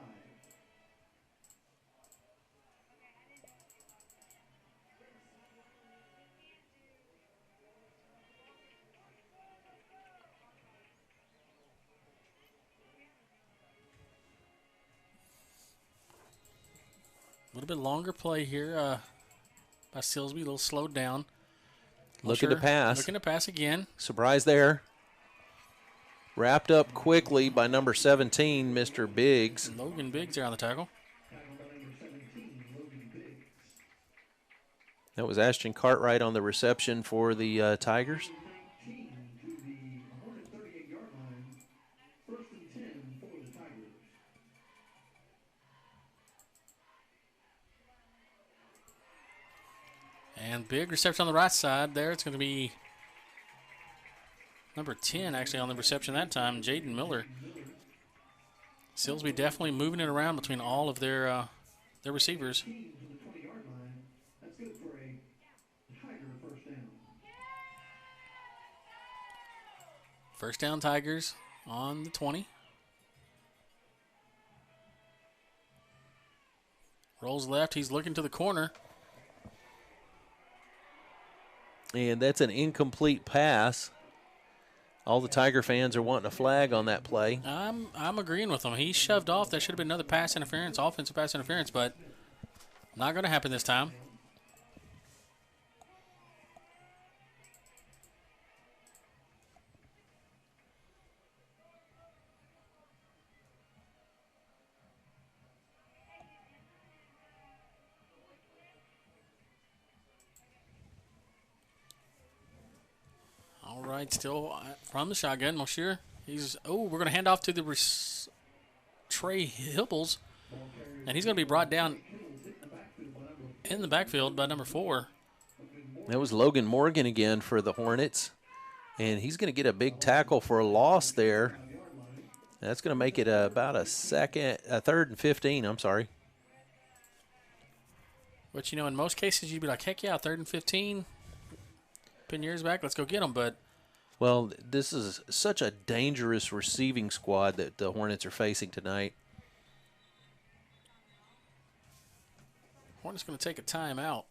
A little bit longer play here by Silsbee, a little slowed down. Looking to pass. Looking to pass again. Surprise there. Wrapped up quickly by number 17, Mr. Biggs. Logan Biggs there on the tackle. Tackle by number 17, Logan Biggs. That was Ashton Cartwright on the reception for the Tigers. 19 to the Hornet 38-yard line. 1st and 10 for the Tigers. And big reception on the right side there. It's going to be number 10 actually on the reception that time, Jaden Miller. Silsbee definitely moving it around between all of their receivers. 19 to the 20-yard line. That's good for a Tiger first down. First down Tigers on the 20. Rolls left. He's looking to the corner. And that's an incomplete pass. All the Tiger fans are wanting a flag on that play. I'm agreeing with him. He shoved off. That should have been another pass interference, offensive pass interference, but not going to happen this time. All right, still from the shotgun, Moshier. We're going to hand off to the Trey Hibbles, and he's going to be brought down in the backfield by number 4. That was Logan Morgan again for the Hornets, and he's going to get a big tackle for a loss there. That's going to make it about a 3rd and 15, I'm sorry. But, in most cases, you'd be like, heck yeah, 3rd and 15. Pin yours back, let's go get them. But well, this is such a dangerous receiving squad that the Hornets are facing tonight. Hornets going to take a timeout.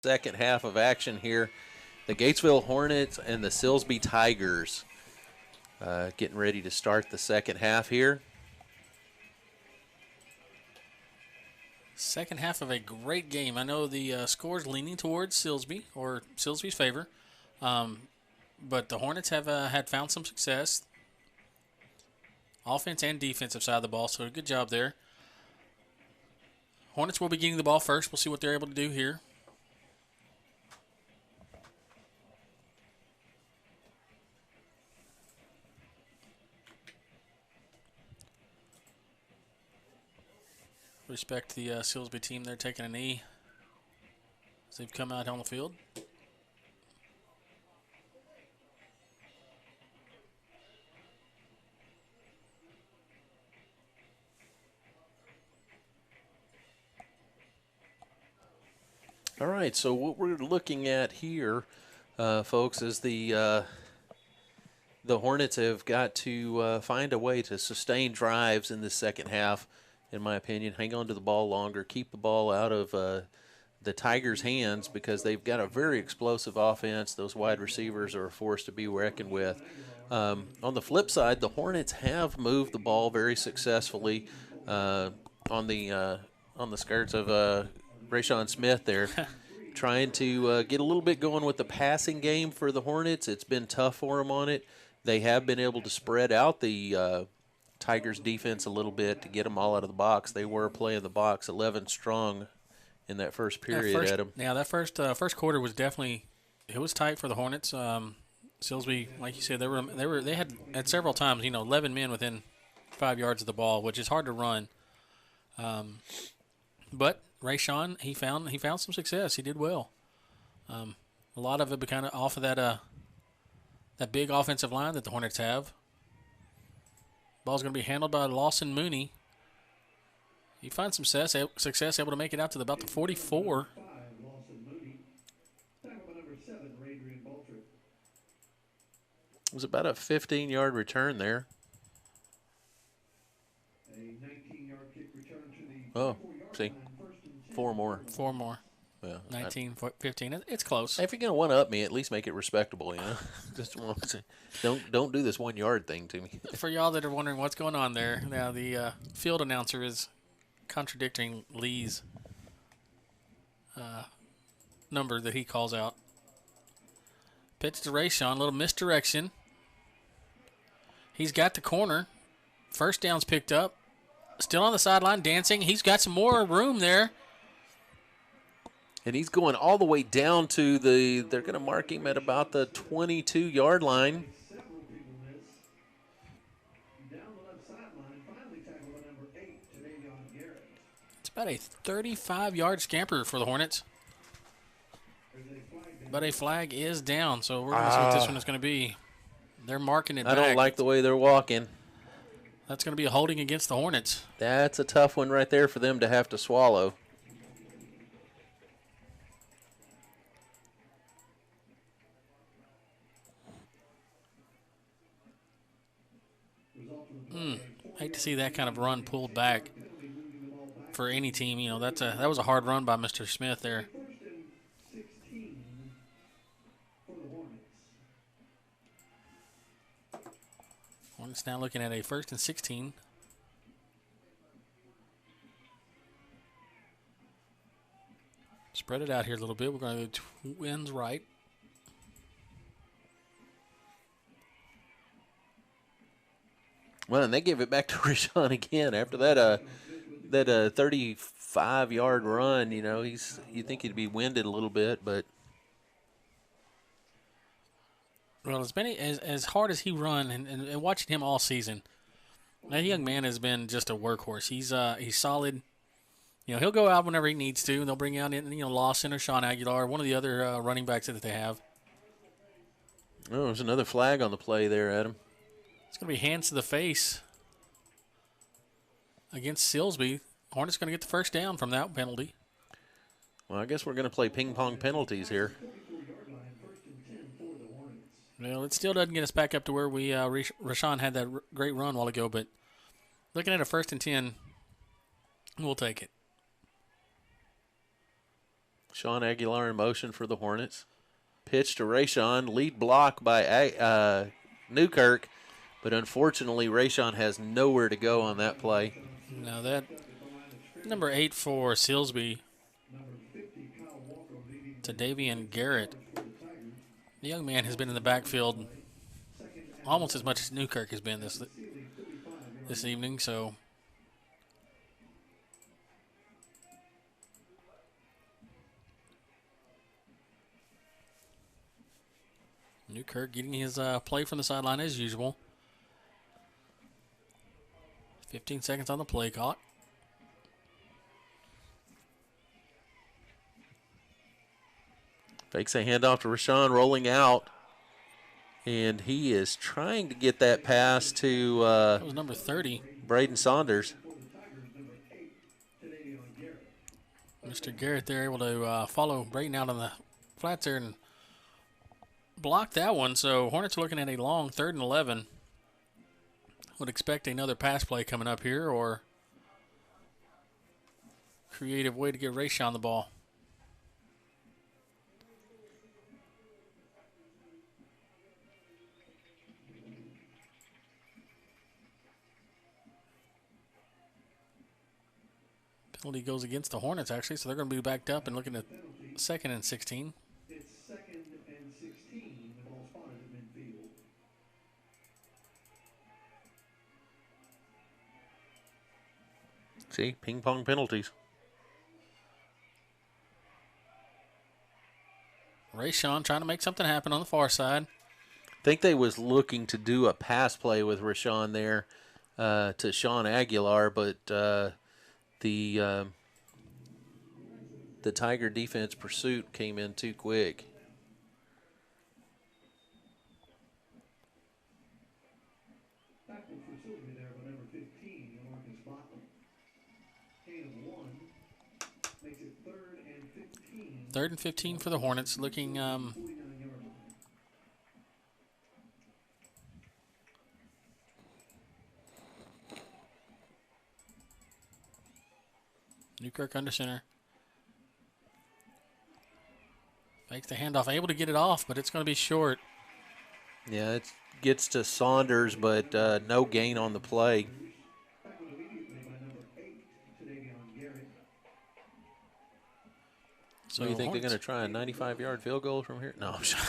second half of action here. The Gatesville Hornets and the Silsbee Tigers getting ready to start the second half here. Second half of a great game. I know the score's leaning towards Silsbee, or Silsbee's favor. But the Hornets have had found some success. Offense and defensive side of the ball, so good job there. Hornets will be getting the ball first. We'll see what they're able to do here. Respect the Silsbee team. They're taking a knee as they've come out on the field. All right, so what we're looking at here, folks, is the Hornets have got to find a way to sustain drives in the second half, in my opinion. Hang on to the ball longer, keep the ball out of the Tigers' hands, because they've got a very explosive offense. Those wide receivers are a force to be reckoned with. On the flip side, the Hornets have moved the ball very successfully on the skirts of Rayshawn Smith there, trying to get a little bit going with the passing game for the Hornets. It's been tough for them on it. They have been able to spread out the Tigers' defense a little bit to get them all out of the box. They were playing the box 11 strong in that first period, Adam. Yeah, that first quarter was definitely, it was tight for the Hornets. Silsbee, like you said, they had at several times, 11 men within 5 yards of the ball, which is hard to run. But Rayshawn, he found some success. He did well. A lot of it kind of off of that big offensive line that the Hornets have. Ball's going to be handled by Lawson Mooney. He finds some success, able to make it out to about the 44. It was about a 15-yard return there. Oh, see, four more. Yeah, 19, 15. It's close. If you're going to one-up me, at least make it respectable, Just don't do this 1 yard thing to me. For y'all that are wondering what's going on there, now the field announcer is contradicting Lee's number that he calls out. Pitch to Rayshawn, a little misdirection. He's got the corner. First down's picked up. Still on the sideline, dancing. He's got some more room there. And he's going all the way down to they're going to mark him at about the 22-yard line. It's about a 35-yard scamper for the Hornets. But a flag is down, so we're going to see what this one is going to be. They're marking it back. I don't like the way they're walking. That's going to be a holding against the Hornets. That's a tough one right there for them to have to swallow. Hate to see that kind of run pulled back for any team. That was a hard run by Mr. Smith there. Hornets now looking at a 1st and 16. Spread it out here a little bit. We're going to go twins right. Well, and they gave it back to Rayshawn again after that 35-yard run. You think he'd be winded a little bit, but well, as hard as he run and watching him all season, that young man has been just a workhorse. He's solid. He'll go out whenever he needs to, and they'll bring out Lawson or Sean Aguilar, one of the other running backs that they have. Oh, there's another flag on the play there, Adam. It's going to be hands to the face against Silsbee. Hornets going to get the first down from that penalty. Well, I guess we're going to play ping-pong penalties here. Well, it still doesn't get us back up to where Rashawn had that great run a while ago, but looking at a 1st and 10, we'll take it. Sean Aguilar in motion for the Hornets. Pitch to Rayshon. Lead block by Newkirk. But unfortunately, Rayshon has nowhere to go on that play. Now that number 8 for Silsbee to Davian Garrett. The young man has been in the backfield almost as much as Newkirk has been this evening. So Newkirk getting his play from the sideline as usual. 15 seconds on the play clock. Fakes a handoff to Rashawn, rolling out. And he is trying to get that pass to that was number 30. Braden Saunders. Mr. Garrett there able to follow Braden out on the flats there and block that one. So Hornets are looking at a long 3rd and 11. Would expect another pass play coming up here or creative way to get Rayshon the ball. Penalty goes against the Hornets, actually, so they're going to be backed up and looking at 2nd and 16. It's 2nd and 16. The ball spotted at midfield. See, ping pong penalties. Rayshon trying to make something happen on the far side. I think they was looking to do a pass play with Rashawn there to Sean Aguilar, but the Tiger defense pursuit came in too quick. Tackle for Silsbee there by number 15, Marcus Bottom. Gain of 1 makes it 3rd and 15. 3rd and 15 for the Hornets, looking 49-yard line. Newkirk under center. Fakes the handoff, able to get it off, but it's going to be short. Yeah, it gets to Saunders, but no gain on the play. Tackled immediately by number 8, Davian Garrett. So you think they're going to try a 95-yard field goal from here? No, I'm sure.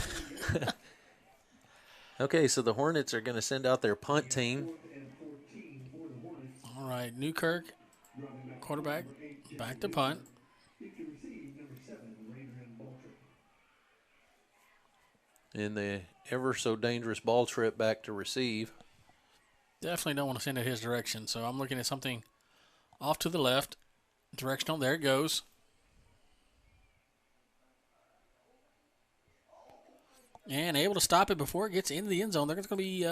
Okay, so the Hornets are going to send out their punt team. 4th and 14 for the Hornets. All right, Newkirk, quarterback, back to punt. Kick to receive number 7, Adrian Baltrip. And the ever so dangerous ball trip back to receive. Definitely don't want to send it his direction, so I'm looking at something off to the left. Directional, there it goes. And able to stop it before it gets into the end zone. They're going to be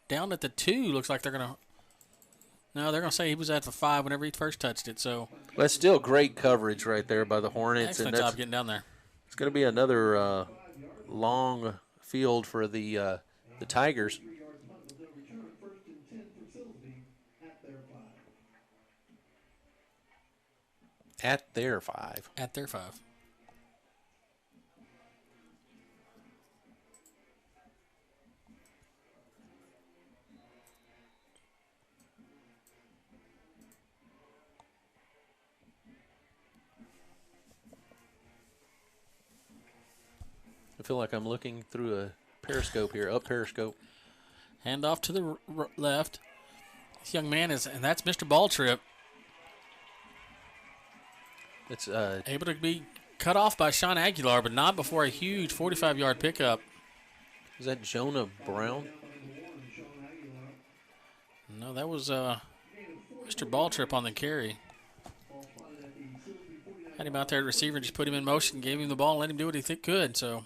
down at the 2. Looks like they're going to. No, they're going to say he was at the 5 whenever he first touched it. So That's still great coverage right there by the Hornets. excellent and job getting down there. It's going to be another long field for the Tigers. 3-yard punt, but they'll return 1st and 10 for Silsbee at their 5. At their 5. At their 5. I feel like I'm looking through a periscope here, up periscope. Hand off to the left. This young man is, and that's Mr. Baltrip. It's Able to be cut off by Sean Aguilar, but not before a huge 45-yard pickup. is that Jonah Brown? No, that was Mr. Baltrip on the carry. Had him out there at receiver, just put him in motion, gave him the ball, and let him do what he could. So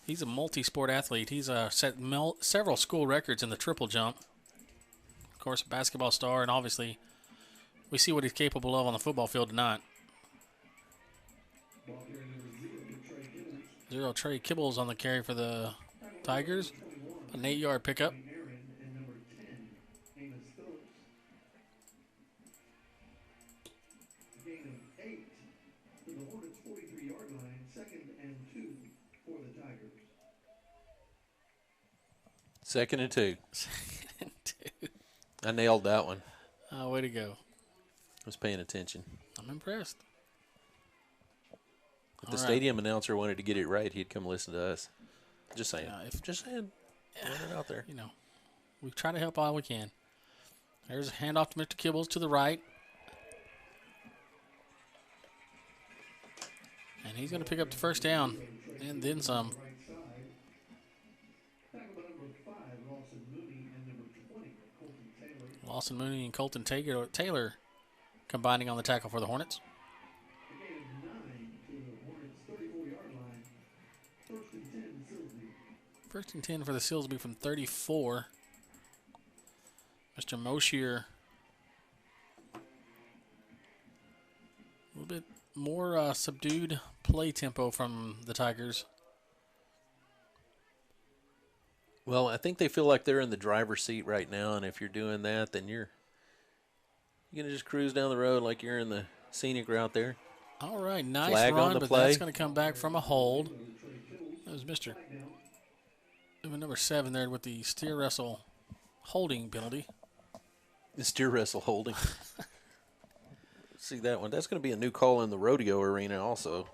he's a multi-sport athlete. He's set several school records in the triple jump. Of course, a basketball star, and obviously we see what he's capable of on the football field tonight. 0 Trey Kibbles on the carry for the Tigers. An 8-yard pickup. 2nd and 2. 2nd and 2. I nailed that one. Oh, way to go. I was paying attention. I'm impressed. If the stadium announcer wanted to get it right, he'd come listen to us. Just saying. Just saying. Put it out there. You know, we try to help all we can. There's a handoff to Mr. Kibbles to the right. And he's going to pick up the first down and then some. Lawson Mooney and Colton Taylor combining on the tackle for the Hornets. First and 10 for the Silsbee from 34. Mr. Moshier. A little bit more subdued play tempo from the Tigers. Well, I think they feel like they're in the driver's seat right now, and if you're doing that, then you're going to just cruise down the road like you're in the scenic route there. All right, nice Flag run, on the but play. That's going to come back from a hold. That was Mr. Number 7 there with the steer wrestle holding penalty. The steer wrestle holding. See that one? That's going to be a new call in the rodeo arena also.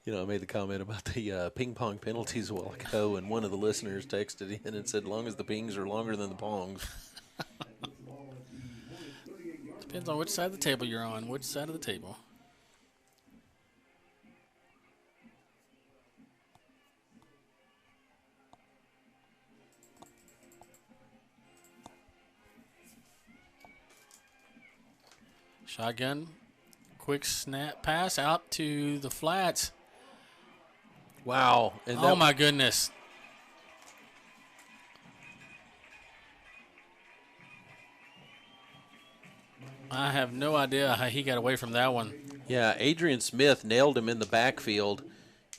You know, I made the comment about the ping pong penalties a while ago, and one of the listeners texted in and said, long as the pings are longer than the pongs. Depends on which side of the table you're on, which side of the table. Shotgun. Quick snap pass out to the flats. Wow. And oh, my goodness. I have no idea how he got away from that one. Yeah, Adrian Smith nailed him in the backfield,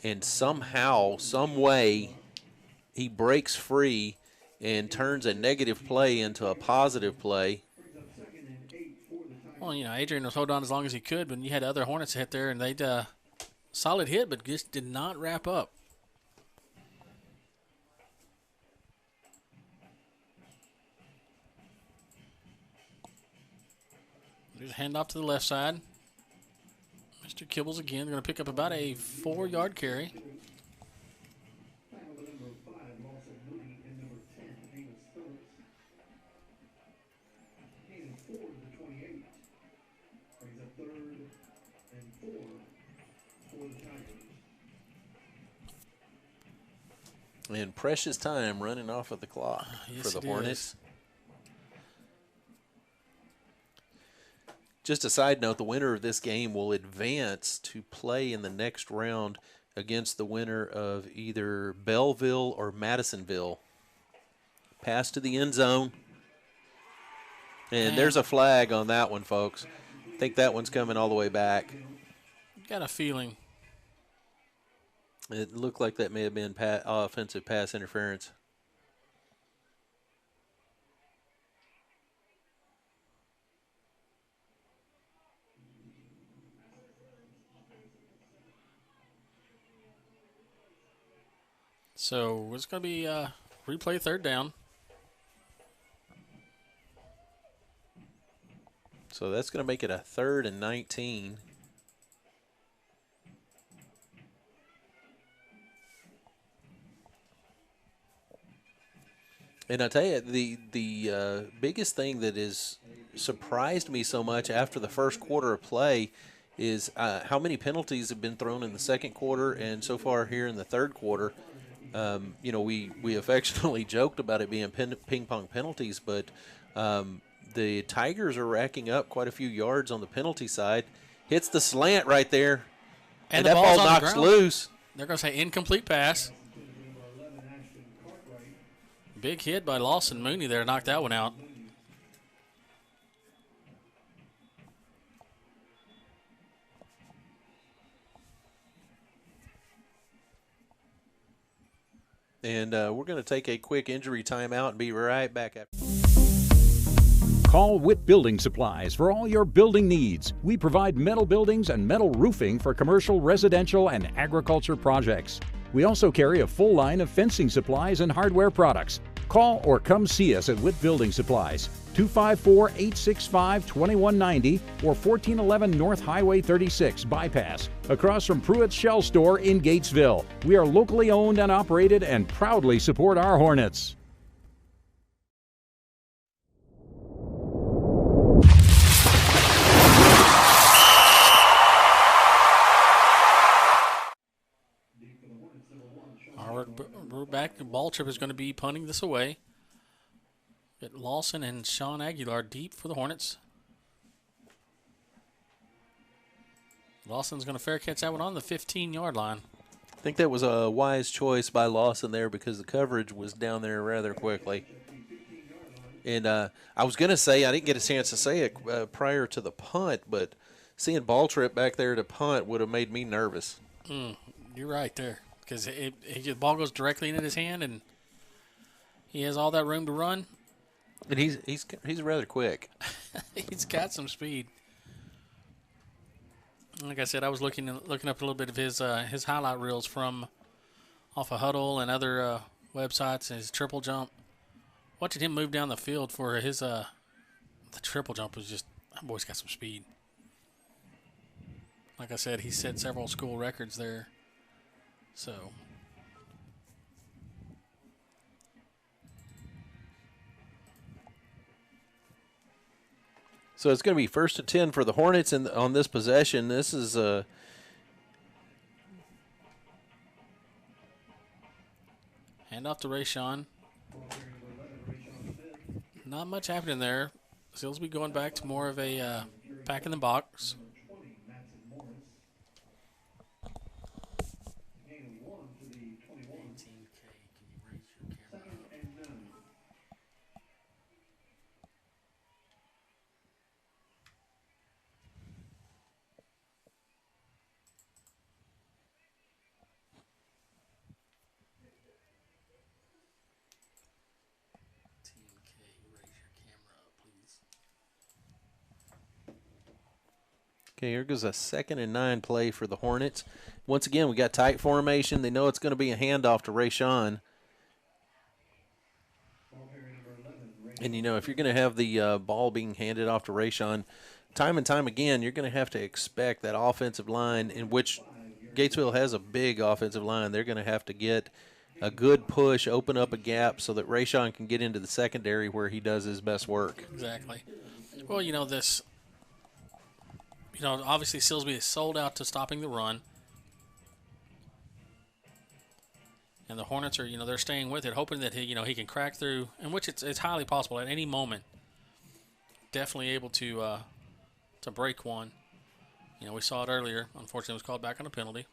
and somehow, some way, he breaks free and turns a negative play into a positive play. Well, you know, Adrian was holding on as long as he could, but you had other Hornets hit there, and they'd solid hit, but just did not wrap up. There's a handoff to the left side. Mr. Kibbles again going to pick up about a 4-yard carry. And precious time running off of the clock yes, for the Hornets. Is. Just a side note, the winner of this game will advance to play in the next round against the winner of either Belleville or Madisonville. Pass to the end zone. And there's a flag on that one, folks. I think that one's coming all the way back. Got a feeling. It looked like that may have been offensive pass interference. So it's going to be replay 3rd down. So that's going to make it a 3rd and 19. And I tell you, the biggest thing that has surprised me so much after the first quarter of play is how many penalties have been thrown in the second quarter and so far here in the third quarter. You know, we affectionately joked about it being ping pong penalties, but the Tigers are racking up quite a few yards on the penalty side. Hits the slant right there, and that ball knocks loose. They're going to say incomplete pass. Big hit by Lawson Mooney there, knocked that one out. And we're going to take a quick injury timeout and be right back after. Call Witt Building Supplies for all your building needs. We provide metal buildings and metal roofing for commercial, residential, and agriculture projects. We also carry a full line of fencing supplies and hardware products. Call or come see us at Witt Building Supplies, 254-865-2190 or 1411 North Highway 36 Bypass, across from Pruitt's Shell Store in Gatesville. We are locally owned and operated and proudly support our Hornets. We're back. Baltrip is going to be punting this away. Get Lawson and Sean Aguilar deep for the Hornets. Lawson's going to fair catch that one on the 15-yard line. I think that was a wise choice by Lawson there because the coverage was down there rather quickly. And I was going to say, I didn't get a chance to say it prior to the punt, but seeing Baltrip back there to punt would have made me nervous. You're right there. Because the ball goes directly into his hand, and he has all that room to run. And he's rather quick. He's got some speed. Like I said, I was looking up a little bit of his highlight reels from off of Huddle and other websites. And his triple jump, watching him move down the field for his the triple jump was just, that boy's got some speed. Like I said, he set several school records there. So it's going to be 1st and 10 for the Hornets on this possession. This is hand off to Rayshawn. Not much happening there. Silsbee going back to more of a back in the box. Okay, here goes a 2nd and 9 play for the Hornets. Once again, we got tight formation. They know it's going to be a handoff to Rayshawn. And, you know, if you're going to have the ball being handed off to Rayshawn, time and time again, you're going to have to expect that offensive line, in which Gatesville has a big offensive line. They're going to have to get a good push, open up a gap so that Rayshawn can get into the secondary where he does his best work. Exactly. Well, you know, obviously Silsbee is sold out to stopping the run. And the Hornets are, they're staying with it, hoping that he can crack through, in which it's highly possible at any moment. Definitely able to break one. We saw it earlier. Unfortunately, it was called back on a penalty.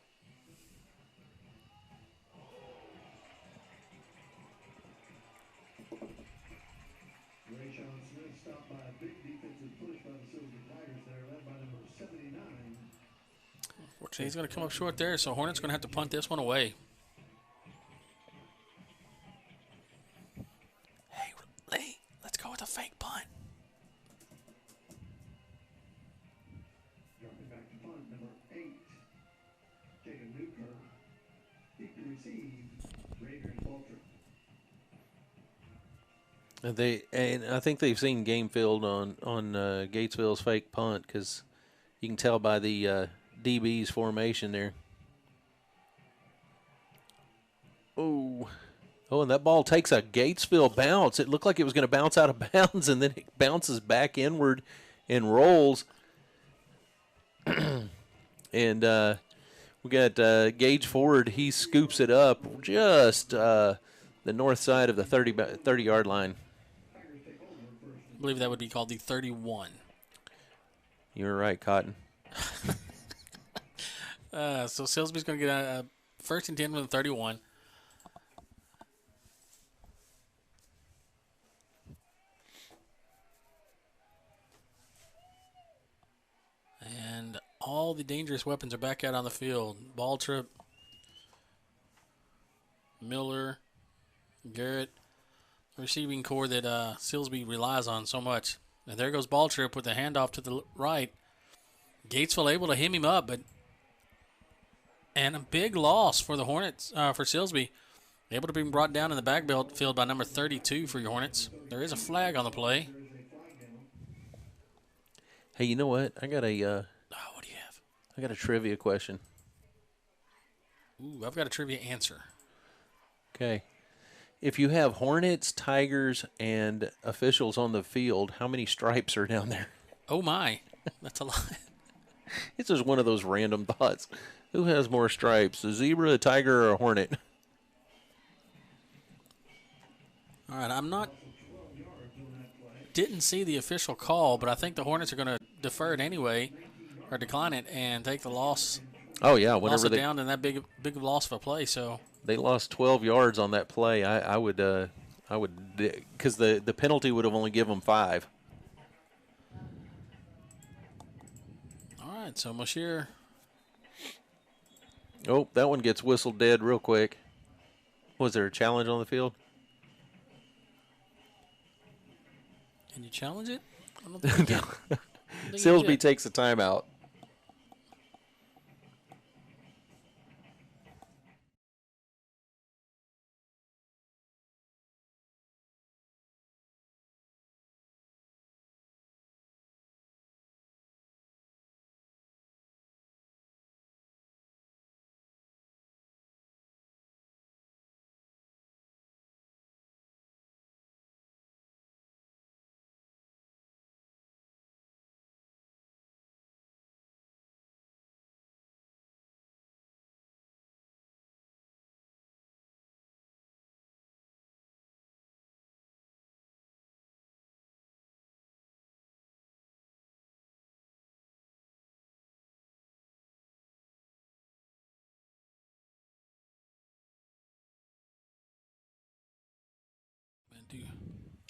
Unfortunately, he's going to come up short there, so Hornets going to have to punt this one away. Hey, Lee, let's go with a fake punt. Dropping back to punt, number 8, Jacob Newkirk. Deep to receive, Raiders Baltrip. And I think they've seen game film on Gatesville's fake punt because you can tell by the DB's formation there. Oh, and that ball takes a Gatesville bounce. It looked like it was going to bounce out of bounds, and then it bounces back inward and rolls. And we got Gage Ford. He scoops it up just the north side of the 30-yard line. I believe that would be called the 31. You're right, Cotton. So Silsbee's going to get a 1st and 10 from the 31. And all the dangerous weapons are back out on the field. Baltrip, Miller, Garrett, receiving core that Silsbee relies on so much. And there goes Ball Trip with the handoff to the right. Gatesville able to hem him up, and a big loss for the Hornets, for Silsbee. Able to be brought down in the backfield by number 32 for your Hornets. There is a flag on the play. Hey, you know what? I got a What do you have? I got a trivia question. Ooh, I've got a trivia answer. Okay. If you have Hornets, Tigers, and officials on the field, how many stripes are down there? Oh, my. That's a lot. It's just one of those random thoughts. Who has more stripes, a zebra, a tiger, or a hornet? All right, didn't see the official call, but I think the Hornets are going to defer it anyway, or decline it, and take the loss. Oh, yeah. Loss Whenever it down in that big loss of a play, so. They lost 12 yards on that play. I would, because the penalty would have only given them 5. All right, so Moshier. Oh, that one gets whistled dead real quick. Was there a challenge on the field? Can you challenge it? I don't think you can. Silsbee takes a timeout.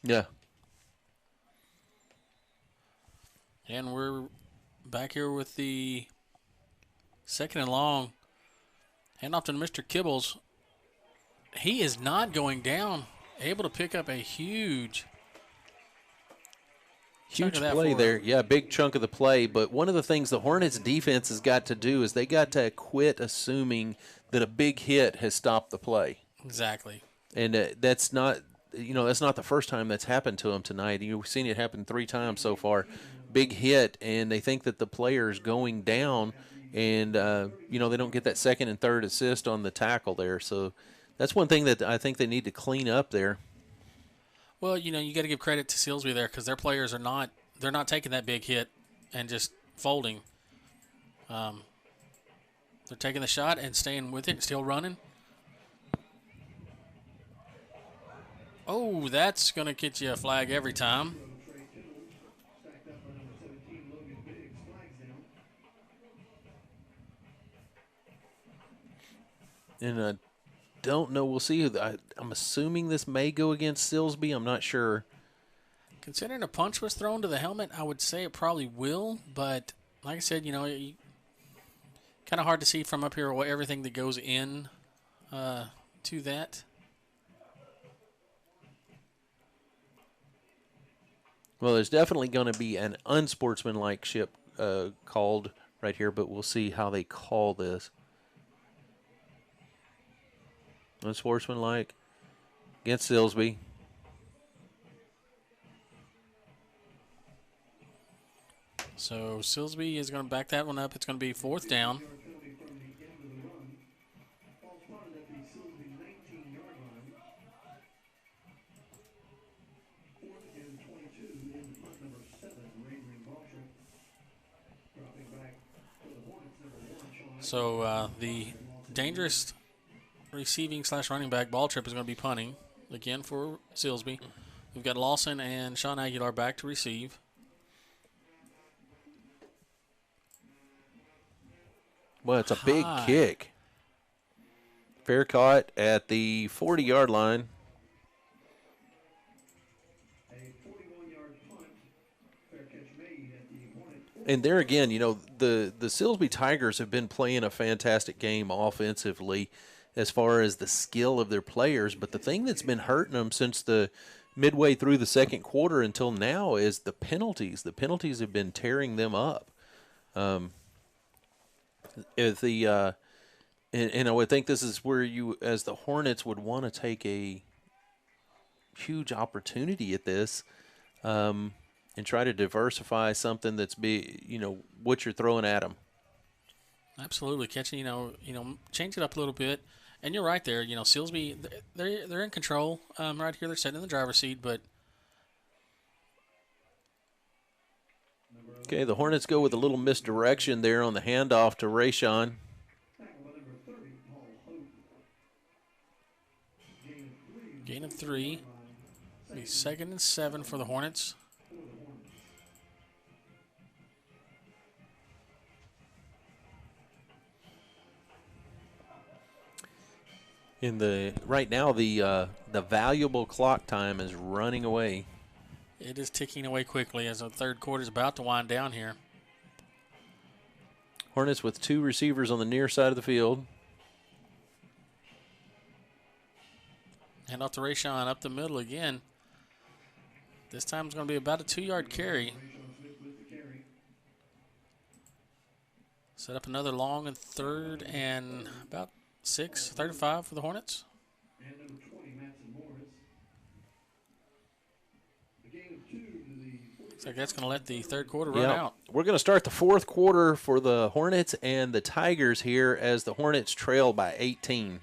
Yeah. And we're back here with the second and long. Hand off to Mr. Kibbles. He is not going down. Able to pick up a huge play there. Yeah, big chunk of the play. But one of the things the Hornets defense has got to do is they got to quit assuming that a big hit has stopped the play. Exactly. And that's not the first time that's happened to them tonight. You've seen it happen 3 times so far. Big hit, and they think that the player is going down, and they don't get that second and third assist on the tackle there. So that's one thing that I think they need to clean up there. Well, you got to give credit to Silsbee there because their players they're not taking that big hit and just folding. They're taking the shot and staying with it, still running. Oh, that's going to get you a flag every time. And I don't know. We'll see. I'm assuming this may go against Silsbee. I'm not sure. Considering a punch was thrown to the helmet, I would say it probably will. But like I said, kind of hard to see from up here everything that goes in to that. Well, there's definitely going to be an unsportsmanlike ship called right here, but we'll see how they call this. Unsportsmanlike against Silsbee. So Silsbee is going to back that one up. It's going to be 4th down. So the dangerous receiving / running back Ball Trip is going to be punting again for Silsbee. We've got Lawson and Sean Aguilar back to receive. Well, it's a big kick. Fair caught at the 40-yard line. And there again, the Silsbee Tigers have been playing a fantastic game offensively. as far as the skill of their players. But the thing that's been hurting them since the midway through the second quarter until now is the penalties. The penalties have been tearing them up. If and I would think this is where you, as the Hornets, would want to take a huge opportunity at this, and try to diversify something that's what you're throwing at them. Absolutely, catching, change it up a little bit. And you're right there. Silsbee, they're in control right here. They're sitting in the driver's seat, but okay, the Hornets go with a little misdirection there on the handoff to Rayshawn. Gain of 3. Be 2nd and 7 for the Hornets. Right now the valuable clock time is running away. It is ticking away quickly as the third quarter is about to wind down here. Hornets with 2 receivers on the near side of the field. Hand off to Rayshawn up the middle again. This time it's going to be about a 2-yard carry. Set up another long and 3rd and about 6:35 for the Hornets. Looks like that's going to let the third quarter run out. We're going to start the fourth quarter for the Hornets and the Tigers here as the Hornets trail by 18.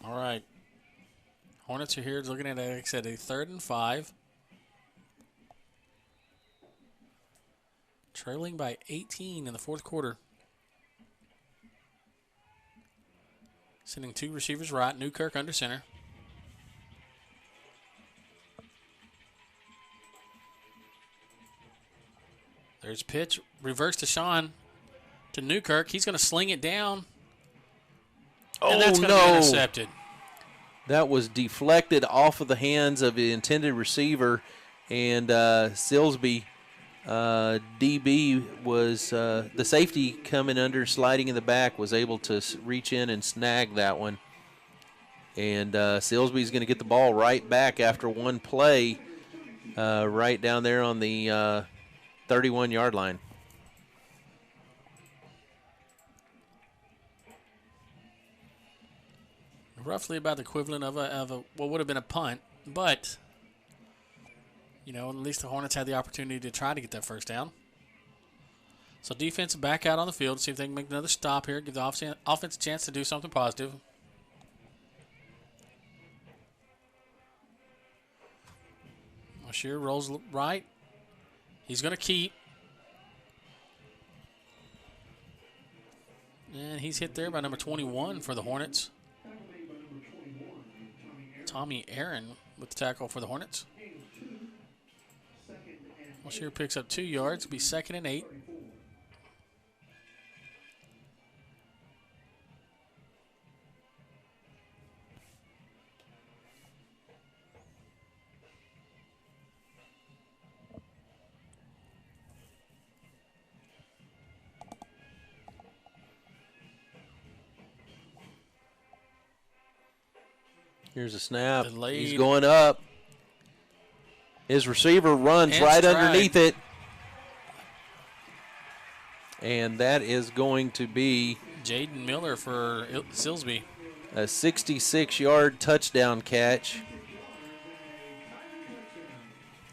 All right. Hornets are here looking at, like I said, a 3rd and 5. Trailing by 18 in the fourth quarter. Sending 2 receivers right. Newkirk under center. There's pitch. Reverse to Sean. To Newkirk. He's going to sling it down. And that's going to be intercepted. That was deflected off of the hands of the intended receiver, and Silsbee, DB, was the safety coming under, sliding in the back, was able to reach in and snag that one. And Silsbee's going to get the ball right back after one play, right down there on the 31-yard line. Roughly about the equivalent of a what would have been a punt, but at least the Hornets had the opportunity to try to get that first down. So defense back out on the field, see if they can make another stop here, give the offense a chance to do something positive. Shear rolls right. He's going to keep. And he's hit there by number 21 for the Hornets. Tommy Aaron with the tackle for the Hornets. Shear picks up 2 yards. It'll be 2nd and 8. Here's a snap. Delayed. He's going up. His receiver runs And right stride. underneath it. And that is going to be Jaden Miller for Silsbee. a 66-yard touchdown catch.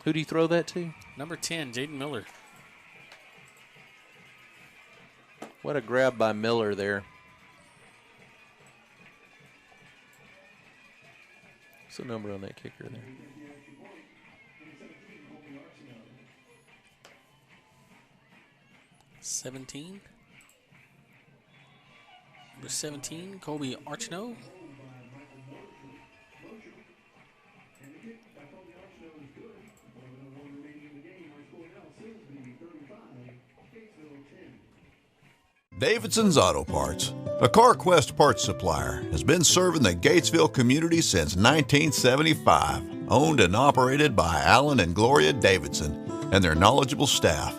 Who do you throw that to? Number 10, Jaden Miller. What a grab by Miller there. What's the number on that kicker there? 17. Number 17, Colby Archno. Davidson's Auto Parts, a CarQuest parts supplier, has been serving the Gatesville community since 1975. Owned and operated by Alan and Gloria Davidson and their knowledgeable staff.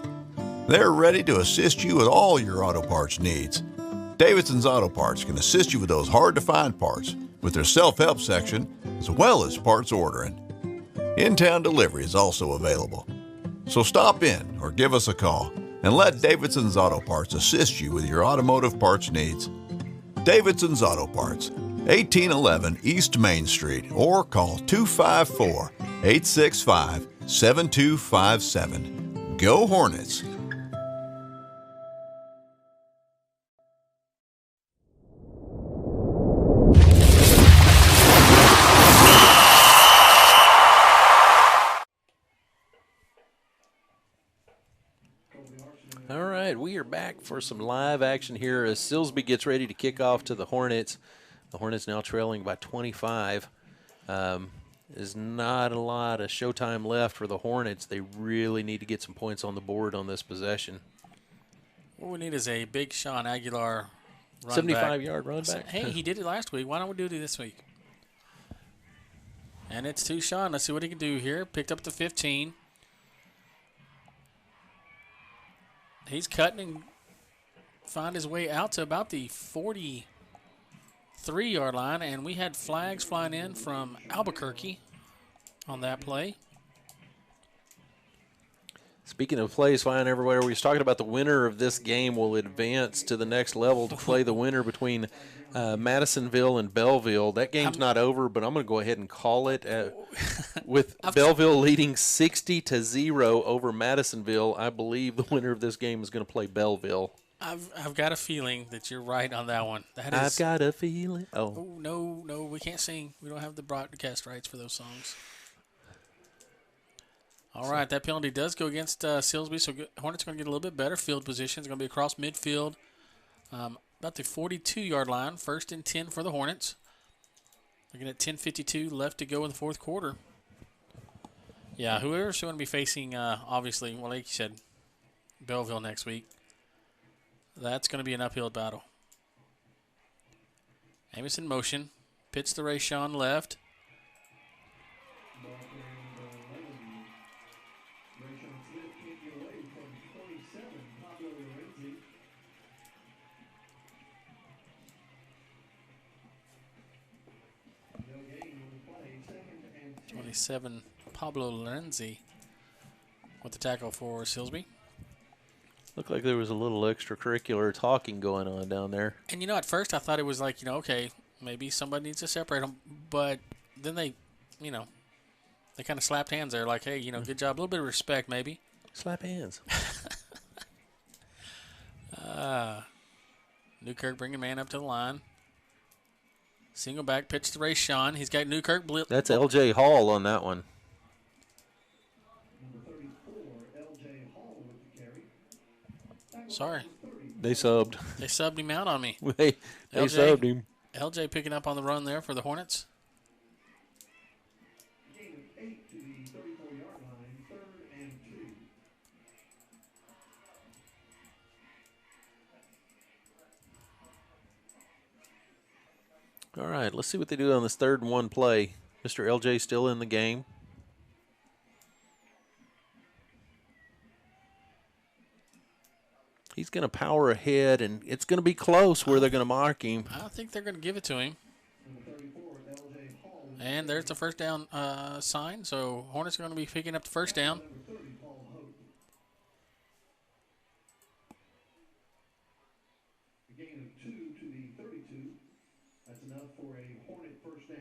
They're ready to assist you with all your auto parts needs. Davidson's Auto Parts can assist you with those hard-to-find parts with their self-help section as well as parts ordering. In-town delivery is also available. So stop in or give us a call and let Davidson's Auto Parts assist you with your automotive parts needs. Davidson's Auto Parts, 1811 East Main Street, or call 254-865-7257. Go Hornets! All right, we are back for some live action here as Silsbee gets ready to kick off to the Hornets. The Hornets now trailing by 25. There's not a lot of showtime left for the Hornets. They really need to get some points on the board on this possession. What we need is a big Sean Aguilar run 75-yard run back. Hey, he did it last week. Why don't we do it this week? And it's to Sean. Let's see what he can do here. Picked up the 15. He's cutting and find his way out to about the 43-yard line, and we had flags flying in from Albuquerque on that play. Speaking of plays flying everywhere, we was talking about the winner of this game will advance to the next level to play the winner between Madisonville and Belleville. That game's not over, but I'm going to go ahead and call it with Belleville leading 60-0 over Madisonville. I believe the winner of this game is going to play Belleville. I've got a feeling that you're right on that one. I've got a feeling. Oh, no, we can't sing. We don't have the broadcast rights for those songs. All right, that penalty does go against Silsbee, so Hornets are going to get a little bit better field position. It's going to be across midfield, about the 42-yard line, 1st and 10 for the Hornets. Looking at 10:52 left to go in the fourth quarter. Yeah, whoever's going to be facing, obviously, well, like you said, Belleville next week, that's going to be an uphill battle. Amos in motion, pitch to Rayshawn left. Pablo Lorenzi with the tackle for Silsbee. Looked like there was a little extracurricular talking going on down there. And, at first I thought it was like, okay, maybe somebody needs to separate them. But then they kind of slapped hands there like, hey, good job. A little bit of respect maybe. Slap hands. Newkirk bringing man up to the line. Single back pitch to Rayshawn. He's got Newkirk. That's L.J. Hall on that one. Sorry. They subbed. They subbed him out on me. They subbed him. L.J. picking up on the run there for the Hornets. All right, let's see what they do on this 3rd and 1 play. Mr. LJ still in the game. He's going to power ahead, and it's going to be close where they're going to mark him. I think they're going to give it to him. And there's the first down sign, so Hornets are going to be picking up the first down. Gain of 2 to the 32. That's enough for a Hornet first down.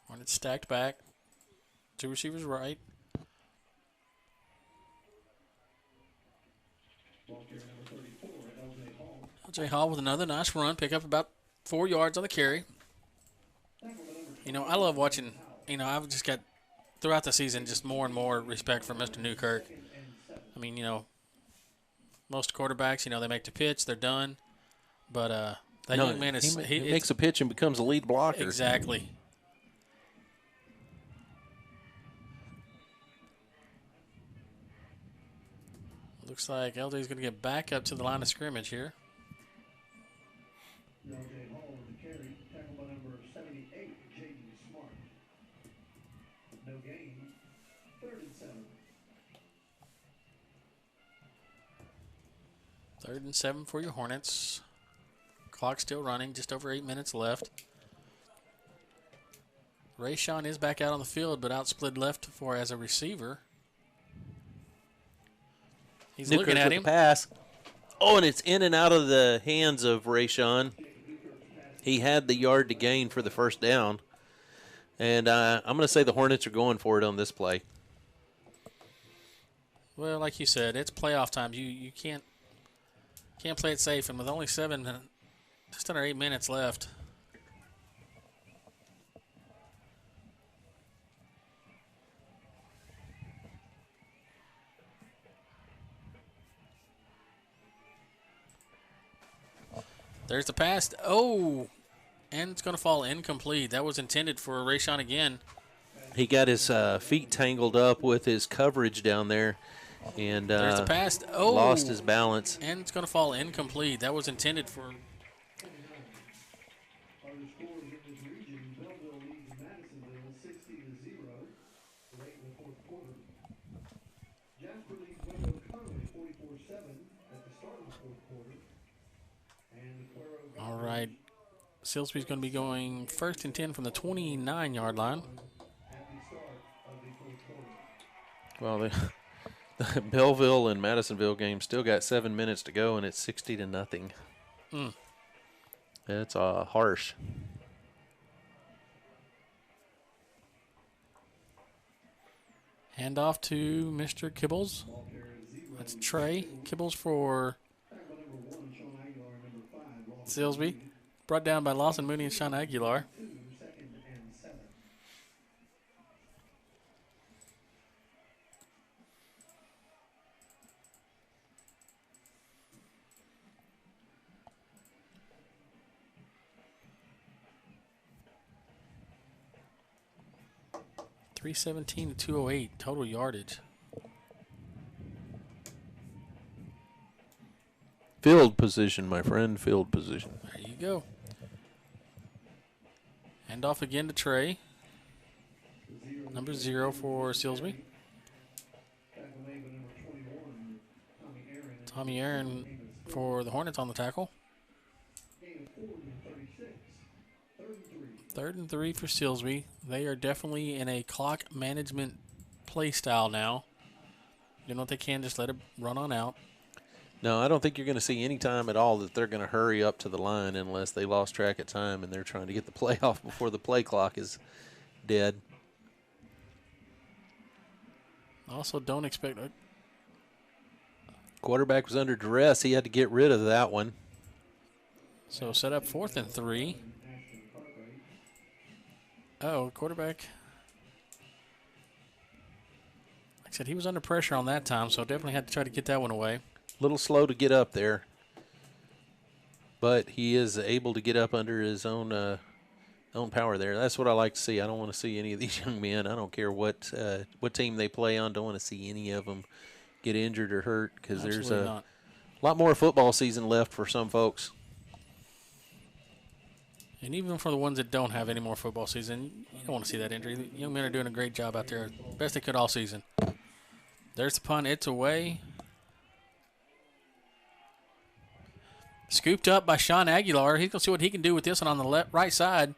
Hornets stacked back. 2 receivers right. Ball carrier number 34, L.J. Hall. L.J. Hall with another nice run. Pick up about 4 yards on the carry. You know, I love watching, you know, I've just got, throughout the season, just more and more respect for Mr. Newkirk. I mean, you know, most quarterbacks, you know, they make the pitch, they're done. But that young man is... He makes a pitch and becomes a lead blocker. Exactly. Looks like LJ is going to get back up to the line of scrimmage here. L.J. Hall with the carry, tackled by number 78, Jaynes Smart. No gain. 3rd and 7. 3rd and 7 for your Hornets. Clock still running, just over 8 minutes left. Rayshawn is back out on the field, but out split left for as a receiver. He's Newkirk looking at with him. the pass. Oh, and it's in and out of the hands of Rayshawn. He had the yard to gain for the first down. And I'm going to say the Hornets are going for it on this play. Well, like you said, it's playoff time. You can't play it safe, and with only just under 8 minutes left. There's the pass. Oh, and it's going to fall incomplete. That was intended for Rayshawn again. He got his feet tangled up with his coverage down there, and there's the pass. Oh, lost his balance. And it's going to fall incomplete. That was intended for... Other scores in this region, Belleville leads Madisonville 60-0 late in the 4th quarter. Jasper leads Waco Conway 44-7 at the start of the 4th quarter. And All right. Silsbee's going to be going 1st and 10 from the 29-yard line. at the start of the 4th quarter. Well, the Belleville and Madisonville game still got 7 minutes to go, and it's 60-0. That's harsh. Hand off to Mr. Kibbles. That's Trey Kibbles for Silsbee. Brought down by Lawson Mooney and Sean Aguilar. .317 to 208 total yardage. Field position, my friend, field position. There you go. Hand off again to Trey. Number 0 for Silsbee. Tommy Aaron for the Hornets on the tackle. 3rd and 3 for Silsbee. They are definitely in a clock management play style now. You know what they can, just let it run on out. No, I don't think you're going to see any time at all that they're going to hurry up to the line unless they lost track of time and they're trying to get the play off before the play clock is dead. Also, don't expect... Quarterback was under duress. He had to get rid of that one. So set up 4th and 3. Oh, quarterback. Like I said, he was under pressure on that time, so definitely had to try to get that one away. A little slow to get up there, but he is able to get up under his own power there. That's what I like to see. I don't want to see any of these young men. I don't care what team they play on. Don't want to see any of them get injured or hurt because there's a lot more football season left for some folks. And even for the ones that don't have any more football season, you don't want to see that injury. The young men are doing a great job out there. Best they could all season. There's the punt. It's away. Scooped up by Sean Aguilar. He's going to see what he can do with this one on the right side.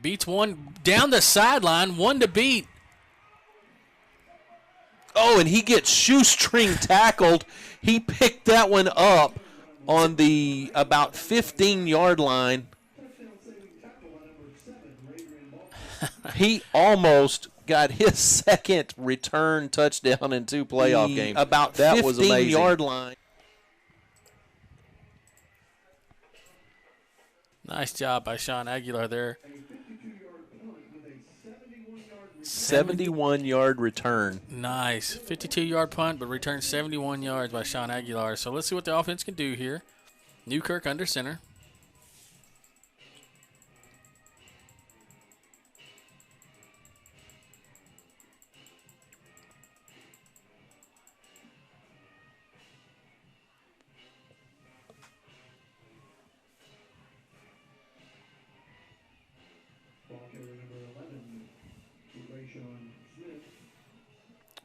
Beats one down the sideline. One to beat. Oh, and he gets shoestring tackled. He picked that one up on the about 15-yard line. He almost got his second return touchdown in 2 playoff games. About that 15-yard line. Nice job by Sean Aguilar there. 71-yard return. Nice. 52-yard punt, but returned 71 yards by Sean Aguilar. So let's see what the offense can do here. Newkirk under center.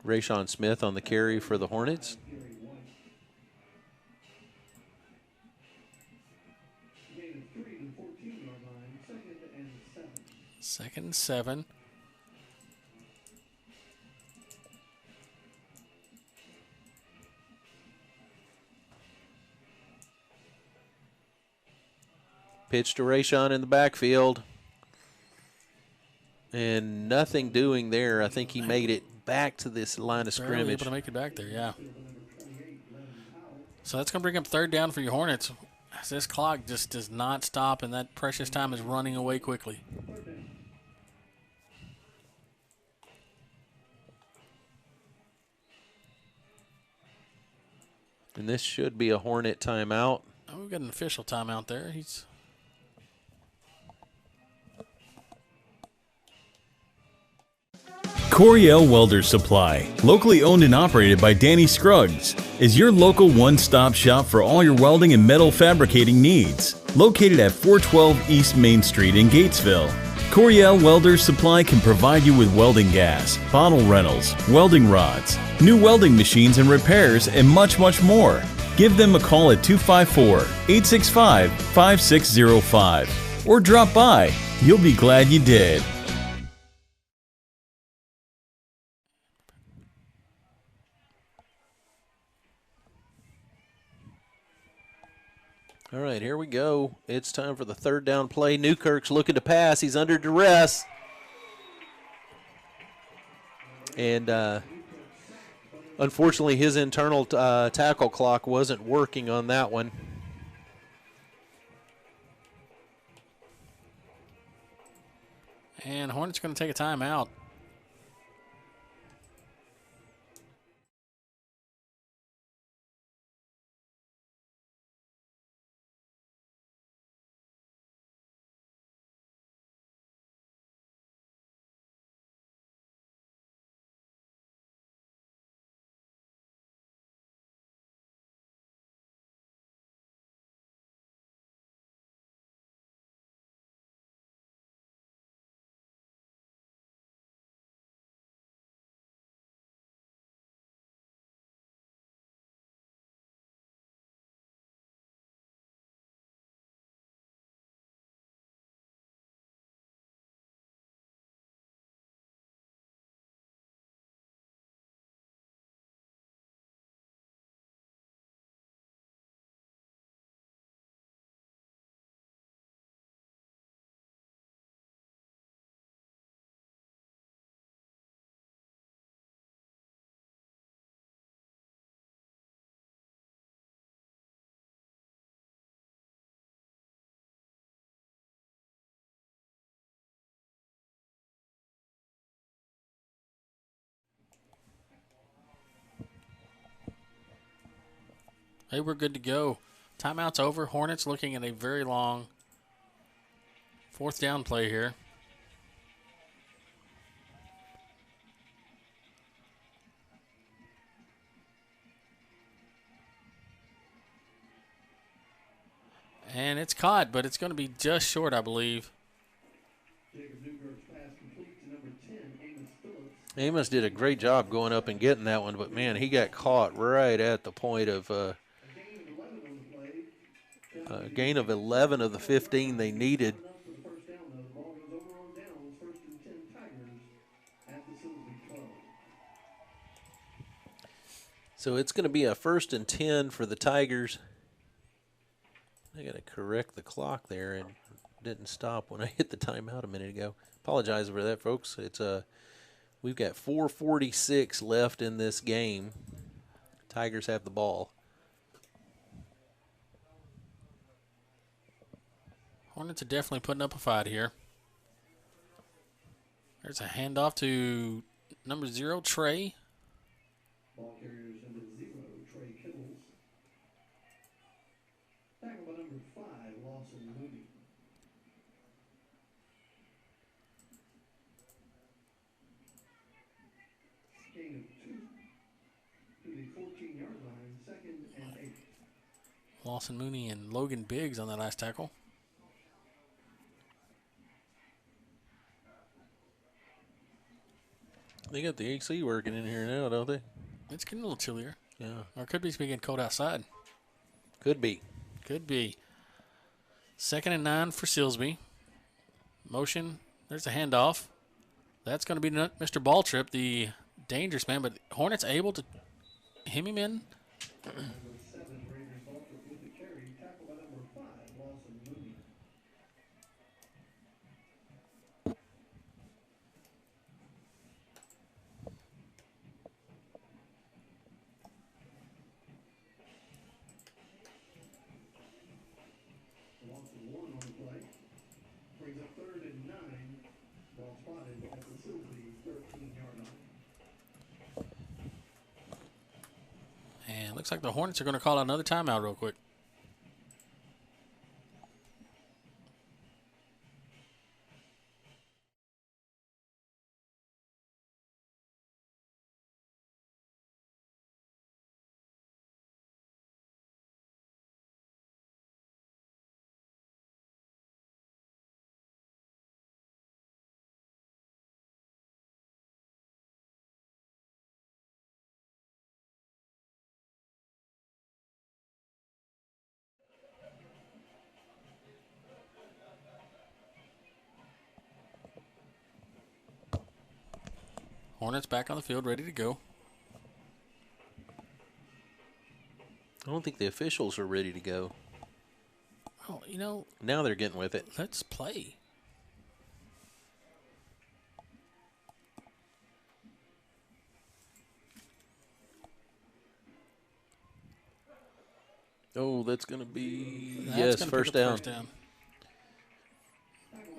Rayshon Smith on the carry for the Hornets. Second and 7. Pitch to Rayshon in the backfield. And nothing doing there. I think he made it back to this line of scrimmage. Barely able to make it back there, yeah. So that's going to bring up third down for your Hornets. This clock just does not stop, and that precious time is running away quickly. And this should be a Hornet timeout. Oh, we've got an official timeout there. Coriel Welder Supply, locally owned and operated by Danny Scruggs, is your local one-stop shop for all your welding and metal fabricating needs. Located at 412 East Main Street in Gatesville, Coriel Welder Supply can provide you with welding gas, bottle rentals, welding rods, new welding machines and repairs, and much, much more. Give them a call at 254-865-5605 or drop by. You'll be glad you did. All right, here we go. It's time for the third down play. Newkirk's looking to pass. He's under duress. And unfortunately, his internal tackle clock wasn't working on that one. And Hornets going to take a timeout. Hey, we're good to go. Timeout's over. Hornets looking at a very long fourth down play here. And it's caught, but it's going to be just short, I believe. Amos did a great job going up and getting that one, but, man, he got caught right at the point of gain of 11 of the 15 they needed. So it's going to be a 1st and 10 for the Tigers. I got to correct the clock there, and didn't stop when I hit the timeout a minute ago. Apologize for that, folks. It's we've got 4:46 left in this game. Tigers have the ball. Hornets are definitely putting up a fight here. There's a handoff to number 0, Trey. Ball carriers number 0, Trey Kittles. Tackle by number 5, Lawson Mooney. Gain of 2 to the 14-yard line, 2nd and 8. Lawson Mooney and Logan Biggs on that last tackle. They got the AC working in here now, don't they? It's getting a little chillier. Yeah. Or it could be getting cold outside. Could be. Could be. 2nd and 9 for Silsbee. Motion. There's a handoff. That's going to be Mr. Balltrip, the dangerous man, but Hornets able to hem him in. Number 7, Raiders Balltrip with the carry. Tackle by number 5, Lawson Mooney. Loss of 1 on the play. Brings up 3rd and 9. Ball spotted at the Silsbee 13-yard line. And looks like the Hornets are going to call out another timeout real quick. Hornets back on the field, ready to go. I don't think the officials are ready to go. Well, you know, Now they're getting with it. let's play. Oh, that's going to be, That's yes, gonna first pick up down.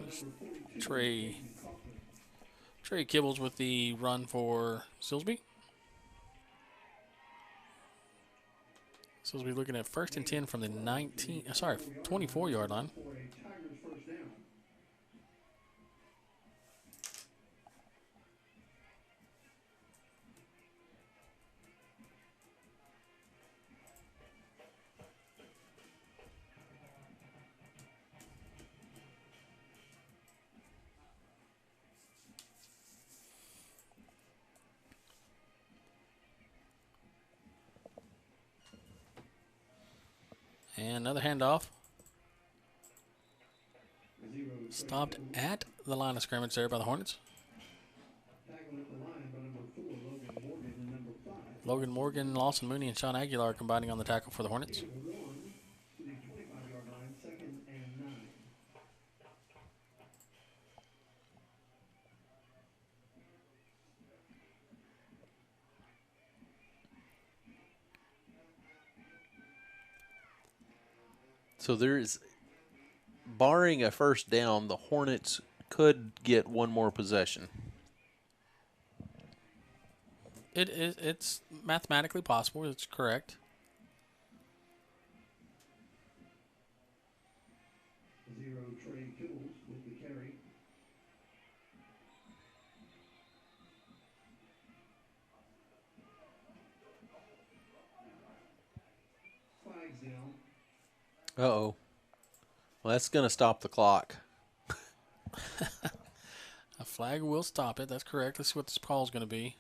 First down. Trey Kibbles with the run for Silsbee. Silsbee looking at 1st and 10 from the 24-yard line. For a Tigers first down. And another handoff. Stopped at the line of scrimmage there by the Hornets. Tackling at the line by number 4, Logan Morgan, and number 5. Logan Morgan, Lawson Mooney, and Sean Aguilar combining on the tackle for the Hornets. Gain of 1 to the 25-yard line, 2nd and 9. So there's, barring a first down, the Hornets could get one more possession. It's mathematically possible. It's correct. Zero, Trey Kittles with the carry. Flags down. Uh-oh. Well, that's going to stop the clock. A flag will stop it. That's correct. Let's see what this call is going to be.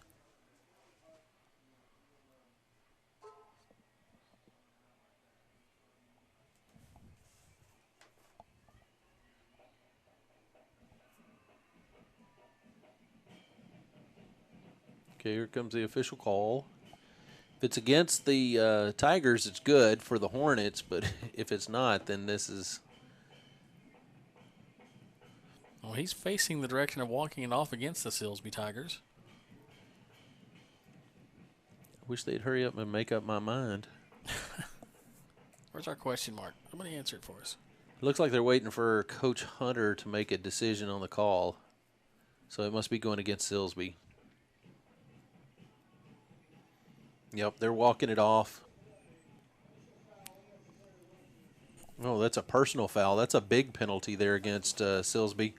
Okay, here comes the official call. If it's against the Tigers, it's good for the Hornets, but if it's not, then this is... Well, he's facing the direction of walking it off against the Silsbee Tigers. Wish they'd hurry up and make up my mind. Where's our question mark? Somebody answer it for us. It looks like they're waiting for Coach Hunter to make a decision on the call. So it must be going against Silsbee. Yep, they're walking it off. Oh, that's a personal foul. That's a big penalty there against Silsbee.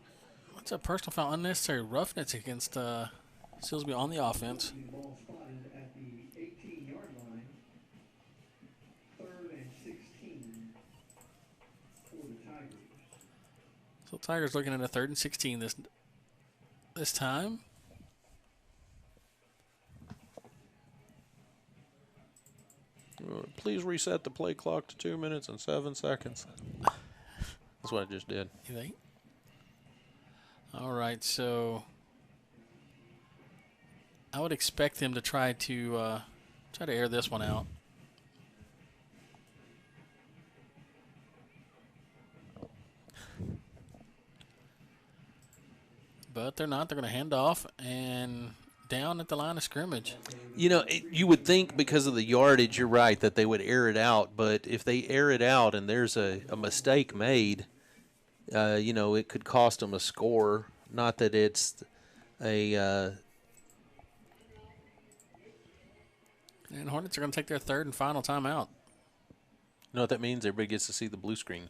What's a personal foul? Unnecessary roughness against Silsbee on the offense. Ball spotted at the 18-yard line. 3rd and 16 for the Tigers. So Tigers looking at a 3rd and 16 this time. Please reset the play clock to 2 minutes and 7 seconds. That's what I just did. You think? All right, so I would expect them to try to air this one out. But they're not. They're going to hand off and down at the line of scrimmage. You know, you would think because of the yardage, you're right, that they would air it out. But if they air it out and there's a mistake made, you know, it could cost them a score. Not that it's a... And Hornets are going to take their 3rd and final timeout. You know what that means? Everybody gets to see the blue screen.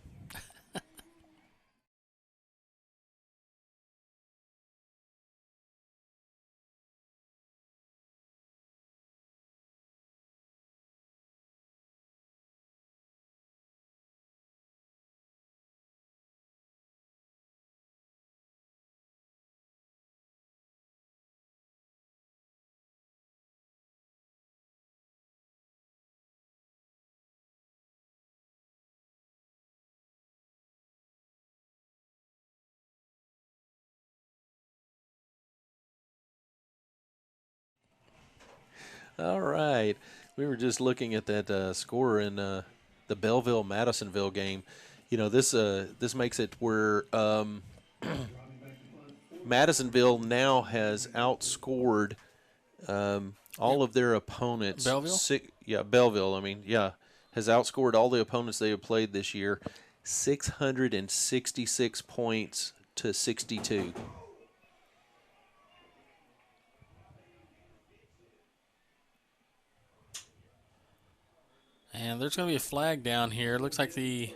All right. We were just looking at that score in the Belleville-Madisonville game. You know, this makes it where Madisonville now has outscored all of their opponents. Belleville? Belleville, has outscored all the opponents they have played this year, 666 points to 62. And there's going to be a flag down here. Looks like they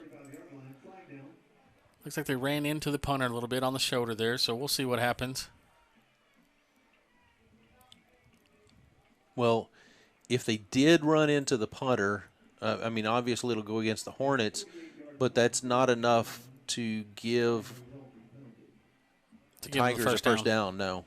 ran into the punter a little bit on the shoulder there, so we'll see what happens. Well, if they did run into the punter, obviously it'll go against the Hornets, but that's not enough to give the Tigers a first down. No.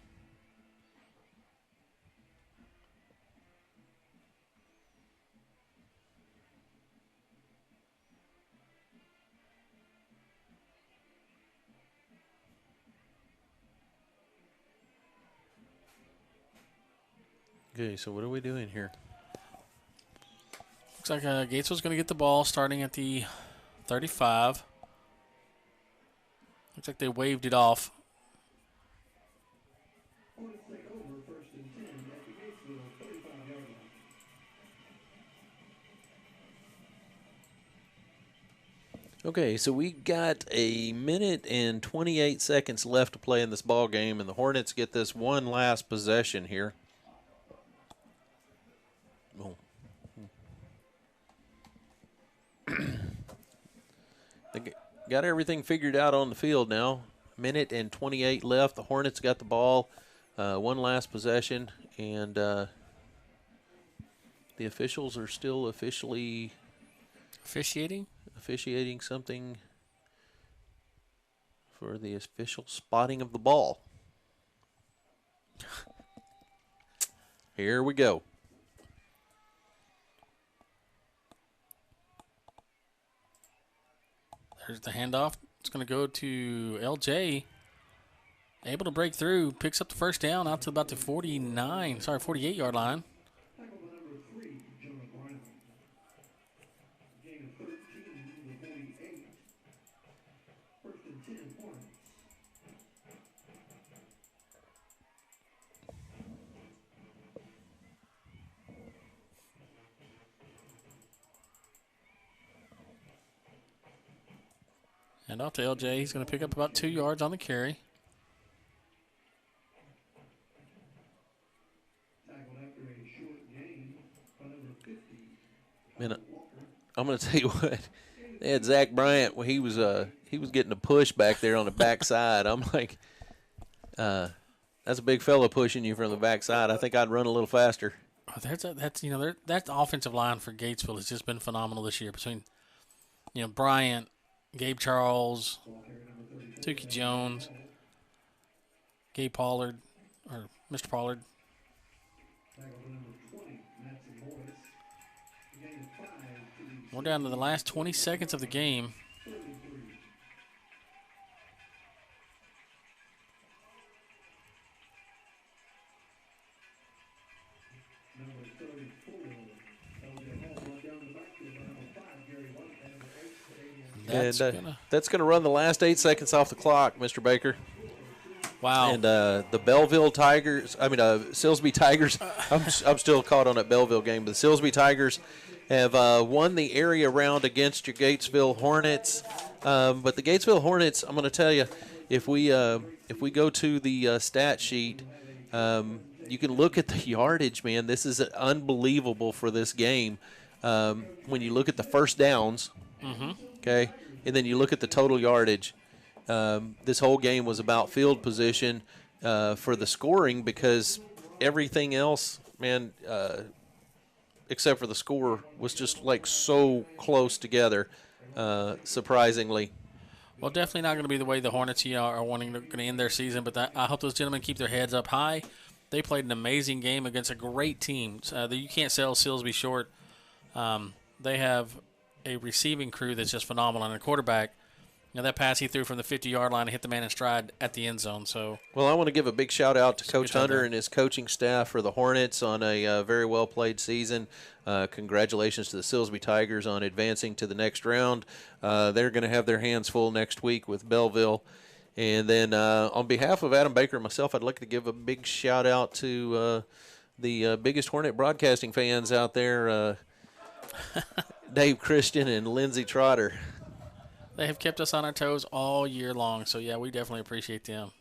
Okay, so what are we doing here? Looks like Gatesville's going to get the ball starting at the 35. Looks like they waved it off. Okay, so we got a minute and 28 seconds left to play in this ball game, and the Hornets get this one last possession here. Oh. They got everything figured out on the field now. Minute and 28 left. The Hornets got the ball. One last possession, and the officials are still officiating something for the official spotting of the ball. Here we go. There's the handoff. It's going to go to LJ. Able to break through. Picks up the first down out to about the 48-yard line. Hand off to LJ. He's going to pick up about 2 yards on the carry. Man, I'm going to tell you what. They had Zach Bryant when he was getting a push back there on the backside. I'm like, that's a big fella pushing you from the backside. I think I'd run a little faster. Oh, that offensive line for Gatesville has just been phenomenal this year between, Bryant, Gabe Charles, Tukey Jones, Gabe Pollard, or Mr. Pollard. We're down to the last 20 seconds of the game. That's going to run the last 8 seconds off the clock, Mr. Baker. Wow. And the Belleville Tigers, Silsbee Tigers, I'm still caught on that Belleville game, but the Silsbee Tigers have won the area round against your Gatesville Hornets. But the Gatesville Hornets, I'm going to tell you, if we go to the stat sheet, you can look at the yardage, man. This is unbelievable for this game. When you look at the first downs, okay, and then you look at the total yardage, this whole game was about field position for the scoring because everything else, man, except for the score, was just like so close together, surprisingly. Well, definitely not going to be the way the Hornets are going to end their season, but I hope those gentlemen keep their heads up high. They played an amazing game against a great team. You can't sell Silsbee short. They have a receiving crew that's just phenomenal, and a quarterback. That pass he threw from the 50-yard line and hit the man in stride at the end zone. So, well, I want to give a big shout-out to Coach Hunter and his coaching staff for the Hornets on a very well-played season. Congratulations to the Silsbee Tigers on advancing to the next round. They're going to have their hands full next week with Belleville. And then on behalf of Adam Baker and myself, I'd like to give a big shout-out to the biggest Hornet broadcasting fans out there, Dave Christian and Lindsey Trotter. They have kept us on our toes all year long, so, yeah, we definitely appreciate them.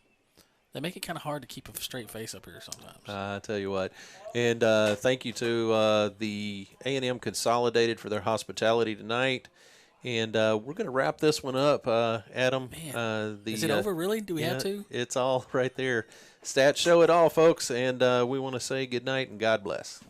They make it kind of hard to keep a straight face up here sometimes. I tell you what. And thank you to the A&M Consolidated for their hospitality tonight. And we're going to wrap this one up, Adam. Man, is it over, really? Do we have to? It's all right there. Stats show it all, folks. And we want to say good night and God bless.